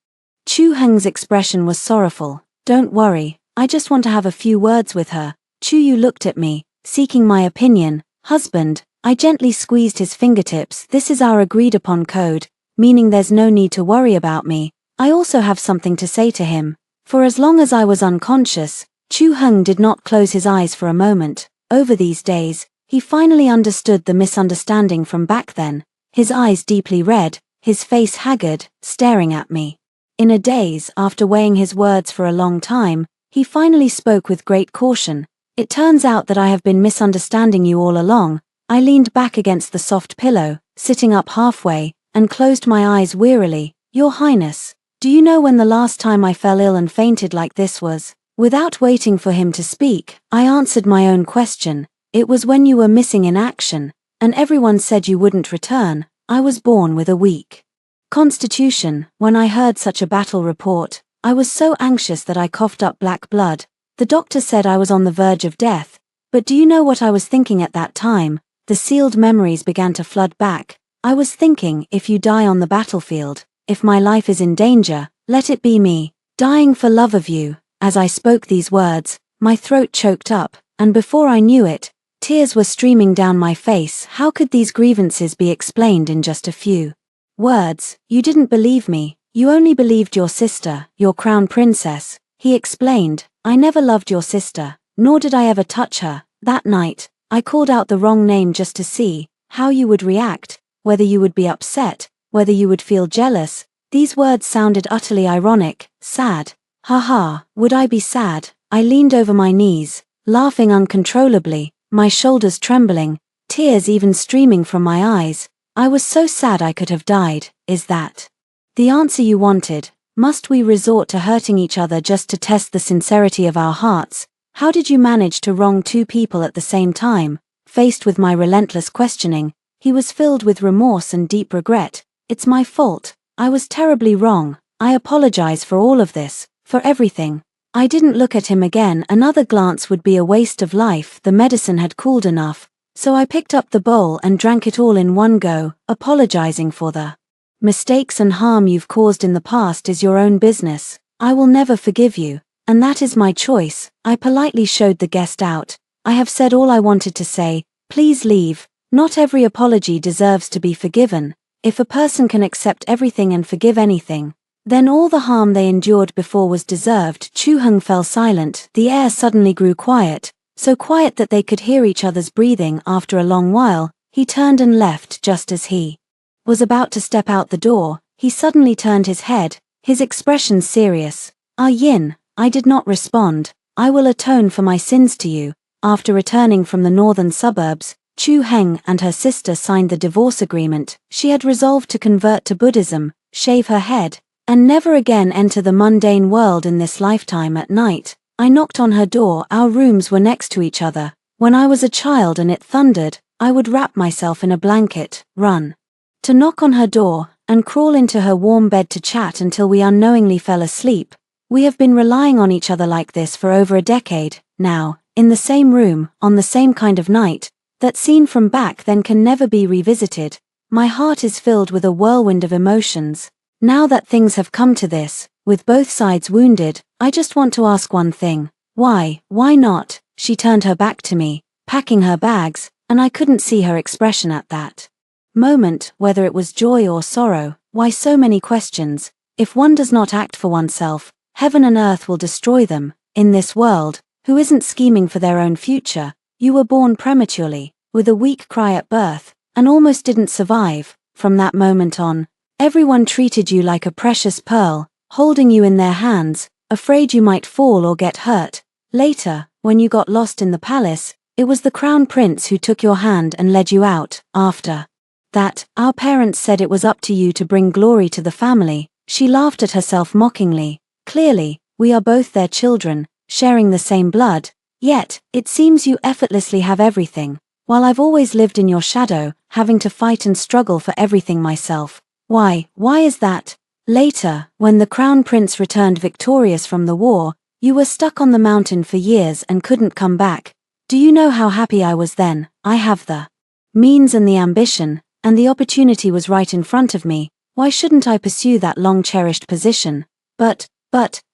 Chu Heng's expression was sorrowful. Don't worry, I just want to have a few words with her. Chuyu looked at me, seeking my opinion. Husband, I gently squeezed his fingertips. This is our agreed upon code, meaning there's no need to worry about me. I also have something to say to him. For as long as I was unconscious, Chu Heng did not close his eyes for a moment. Over these days, he finally understood the misunderstanding from back then. His eyes deeply red, his face haggard, staring at me. In a daze, after weighing his words for a long time, he finally spoke with great caution. It turns out that I have been misunderstanding you all along. I leaned back against the soft pillow, sitting up halfway, and closed my eyes wearily. Your Highness, do you know when the last time I fell ill and fainted like this was? Without waiting for him to speak, I answered my own question. It was when you were missing in action, and everyone said you wouldn't return. I was born with a weak constitution. When I heard such a battle report, I was so anxious that I coughed up black blood. The doctor said I was on the verge of death. But do you know what I was thinking at that time? The sealed memories began to flood back. I was thinking, if you die on the battlefield, if my life is in danger, let it be me, dying for love of you. As I spoke these words, my throat choked up, and before I knew it, tears were streaming down my face. How could these grievances be explained in just a few words? You didn't believe me. You only believed your sister, your crown princess. He explained, I never loved your sister, nor did I ever touch her. That night, I called out the wrong name just to see how you would react, whether you would be upset, whether you would feel jealous. These words sounded utterly ironic, sad. Haha, would I be sad? I leaned over my knees, laughing uncontrollably, my shoulders trembling, tears even streaming from my eyes. I was so sad I could have died. Is that the answer you wanted? Must we resort to hurting each other just to test the sincerity of our hearts? How did you manage to wrong two people at the same time? Faced with my relentless questioning, he was filled with remorse and deep regret. It's my fault. I was terribly wrong. I apologize for all of this, for everything. I didn't look at him again. Another glance would be a waste of life. The medicine had cooled enough, so I picked up the bowl and drank it all in one go, apologizing for the mistakes and harm you've caused in the past. Is your own business. I will never forgive you, and that is my choice. I politely showed the guest out. I have said all I wanted to say. Please leave. Not every apology deserves to be forgiven. If a person can accept everything and forgive anything, then all the harm they endured before was deserved. Chu Heng fell silent. The air suddenly grew quiet, so quiet that they could hear each other's breathing. After a long while, he turned and left. Just as he was about to step out the door, he suddenly turned his head, his expression serious. Ah Yin, I did not respond. I will atone for my sins to you. After returning from the northern suburbs, Chu Heng and her sister signed the divorce agreement. She had resolved to convert to Buddhism, shave her head, and never again enter the mundane world in this lifetime. At night, I knocked on her door. Our rooms were next to each other. When I was a child and it thundered, I would wrap myself in a blanket, run to knock on her door, and crawl into her warm bed to chat until we unknowingly fell asleep. We have been relying on each other like this for over a decade now, in the same room, on the same kind of night. That scene from back then can never be revisited. My heart is filled with a whirlwind of emotions. Now that things have come to this, with both sides wounded, I just want to ask one thing. Why not? She turned her back to me, packing her bags, and I couldn't see her expression at that moment, whether it was joy or sorrow. Why so many questions? If one does not act for oneself, heaven and earth will destroy them. In this world, who isn't scheming for their own future? You were born prematurely, with a weak cry at birth, and almost didn't survive. From that moment on, everyone treated you like a precious pearl, holding you in their hands, afraid you might fall or get hurt. Later, when you got lost in the palace, it was the crown prince who took your hand and led you out. After that, our parents said it was up to you to bring glory to the family. She laughed at herself mockingly. Clearly, we are both their children, sharing the same blood. Yet, it seems you effortlessly have everything, while I've always lived in your shadow, having to fight and struggle for everything myself. Why is that? Later, when the crown prince returned victorious from the war, you were stuck on the mountain for years and couldn't come back. Do you know how happy I was then? I have the means and the ambition, and the opportunity was right in front of me. Why shouldn't I pursue that long-cherished position? But,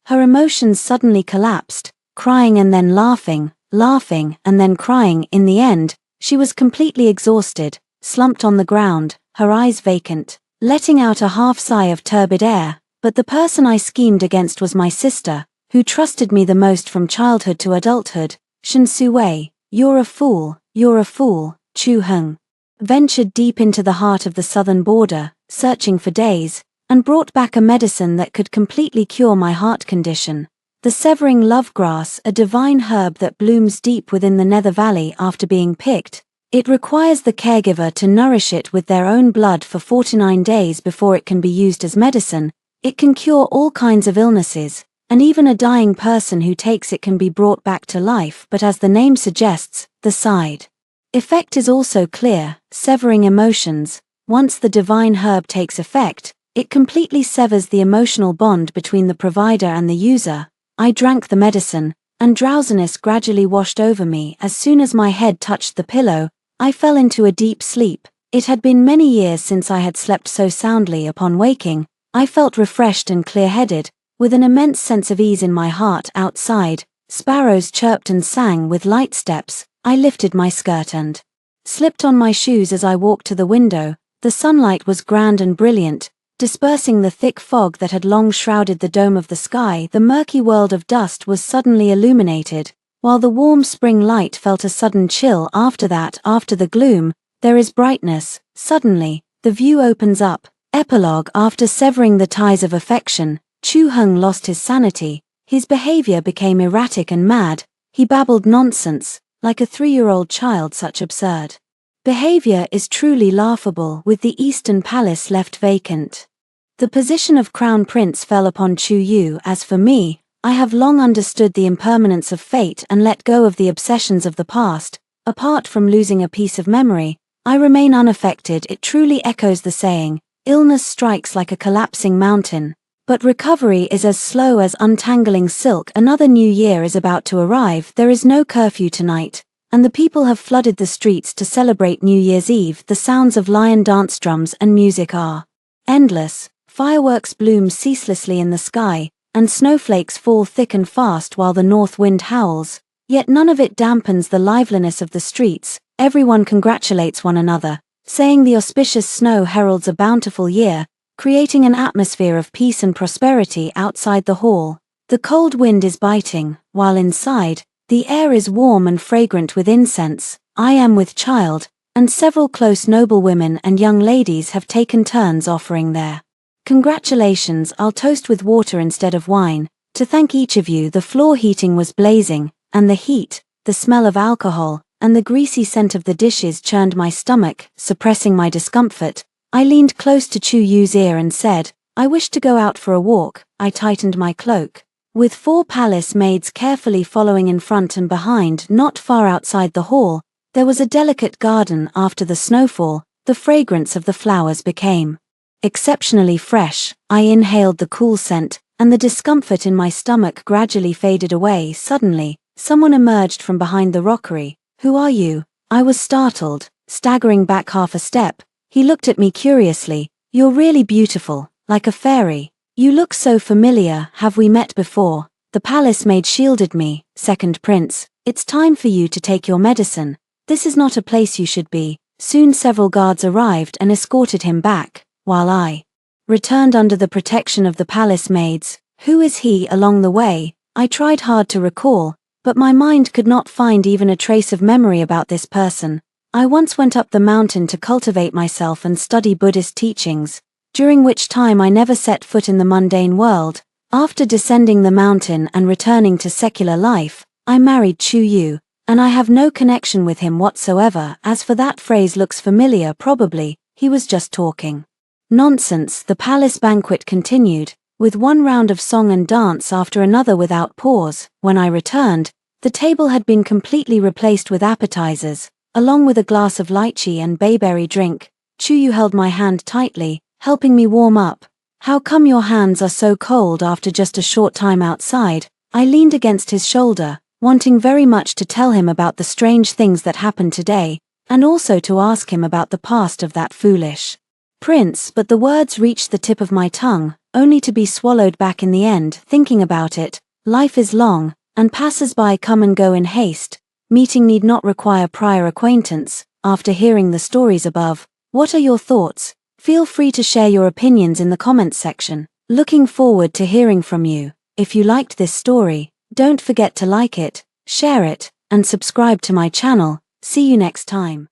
her emotions suddenly collapsed, crying and then laughing and then crying. In the end, she was completely exhausted, slumped on the ground, her eyes vacant, letting out a half sigh of turbid air. But the person I schemed against was my sister, who trusted me the most from childhood to adulthood. Shen Suwei, you're a fool. Chu Heng ventured deep into the heart of the southern border, searching for days, and brought back a medicine that could completely cure my heart condition. The severing love grass, a divine herb that blooms deep within the Nether Valley after being picked. It requires the caregiver to nourish it with their own blood for 49 days before it can be used as medicine. It can cure all kinds of illnesses, and even a dying person who takes it can be brought back to life. But as the name suggests, the side effect is also clear, severing emotions. Once the divine herb takes effect, it completely severs the emotional bond between the provider and the user. I drank the medicine, and drowsiness gradually washed over me. As soon as my head touched the pillow, I fell into a deep sleep. It had been many years since I had slept so soundly. Upon waking, I felt refreshed and clear-headed, with an immense sense of ease in my heart. Outside, sparrows chirped and sang with light steps. I lifted my skirt and slipped on my shoes as I walked to the window. The sunlight was grand and brilliant, dispersing the thick fog that had long shrouded the dome of the sky. The murky world of dust was suddenly illuminated, while the warm spring light felt a sudden chill. After the gloom, there is brightness. Suddenly, the view opens up. Epilogue. After severing the ties of affection, Chu Heng lost his sanity. His behavior became erratic and mad. He babbled nonsense, like a 3-year-old child. Such absurd behavior is truly laughable. With the Eastern Palace left vacant, the position of Crown Prince fell upon Chu Yu. As for me, I have long understood the impermanence of fate and let go of the obsessions of the past. Apart from losing a piece of memory, I remain unaffected. It truly echoes the saying, illness strikes like a collapsing mountain, but recovery is as slow as untangling silk. Another new year is about to arrive. There is no curfew tonight, and the people have flooded the streets to celebrate New Year's Eve. The sounds of lion dance drums and music are endless. Fireworks bloom ceaselessly in the sky, and snowflakes fall thick and fast while the north wind howls. Yet none of it dampens the liveliness of the streets. Everyone congratulates one another, saying the auspicious snow heralds a bountiful year, creating an atmosphere of peace and prosperity. Outside the hall, the cold wind is biting, while inside, the air is warm and fragrant with incense. I am with child, and several close noblewomen and young ladies have taken turns offering their congratulations. I'll toast with water instead of wine. To thank each of you, the floor heating was blazing, and the heat, the smell of alcohol, and the greasy scent of the dishes churned my stomach, suppressing my discomfort. I leaned close to Chu Yu's ear and said, "I wish to go out for a walk." I tightened my cloak. With 4 palace maids carefully following in front and behind, not far outside the hall, there was a delicate garden. After the snowfall, the fragrance of the flowers became exceptionally fresh. I inhaled the cool scent, and the discomfort in my stomach gradually faded away. Suddenly, someone emerged from behind the rockery. "Who are you?" I was startled, staggering back half a step. He looked at me curiously. "You're really beautiful, like a fairy. You look so familiar. Have we met before?" The palace maid shielded me. "Second prince, it's time for you to take your medicine. This is not a place you should be." Soon several guards arrived and escorted him back, while I returned under the protection of the palace maids. Who is he? Along the way, I tried hard to recall, but my mind could not find even a trace of memory about this person. I once went up the mountain to cultivate myself and study Buddhist teachings, during which time I never set foot in the mundane world. After descending the mountain and returning to secular life, I married Chu Yu, and I have no connection with him whatsoever. As for that phrase looks familiar, probably he was just talking nonsense. The palace banquet continued, with one round of song and dance after another without pause. When I returned, the table had been completely replaced with appetizers, along with a glass of lychee and bayberry drink. Chu Yu held my hand tightly, helping me warm up. "How come your hands are so cold after just a short time outside?" I leaned against his shoulder, wanting very much to tell him about the strange things that happened today, and also to ask him about the past of that foolish prince, but the words reached the tip of my tongue, only to be swallowed back in the end. Thinking about it, life is long, and passers-by come and go in haste. Meeting need not require prior acquaintance. After hearing the stories above, what are your thoughts? Feel free to share your opinions in the comments section. Looking forward to hearing from you. If you liked this story, don't forget to like it, share it, and subscribe to my channel. See you next time.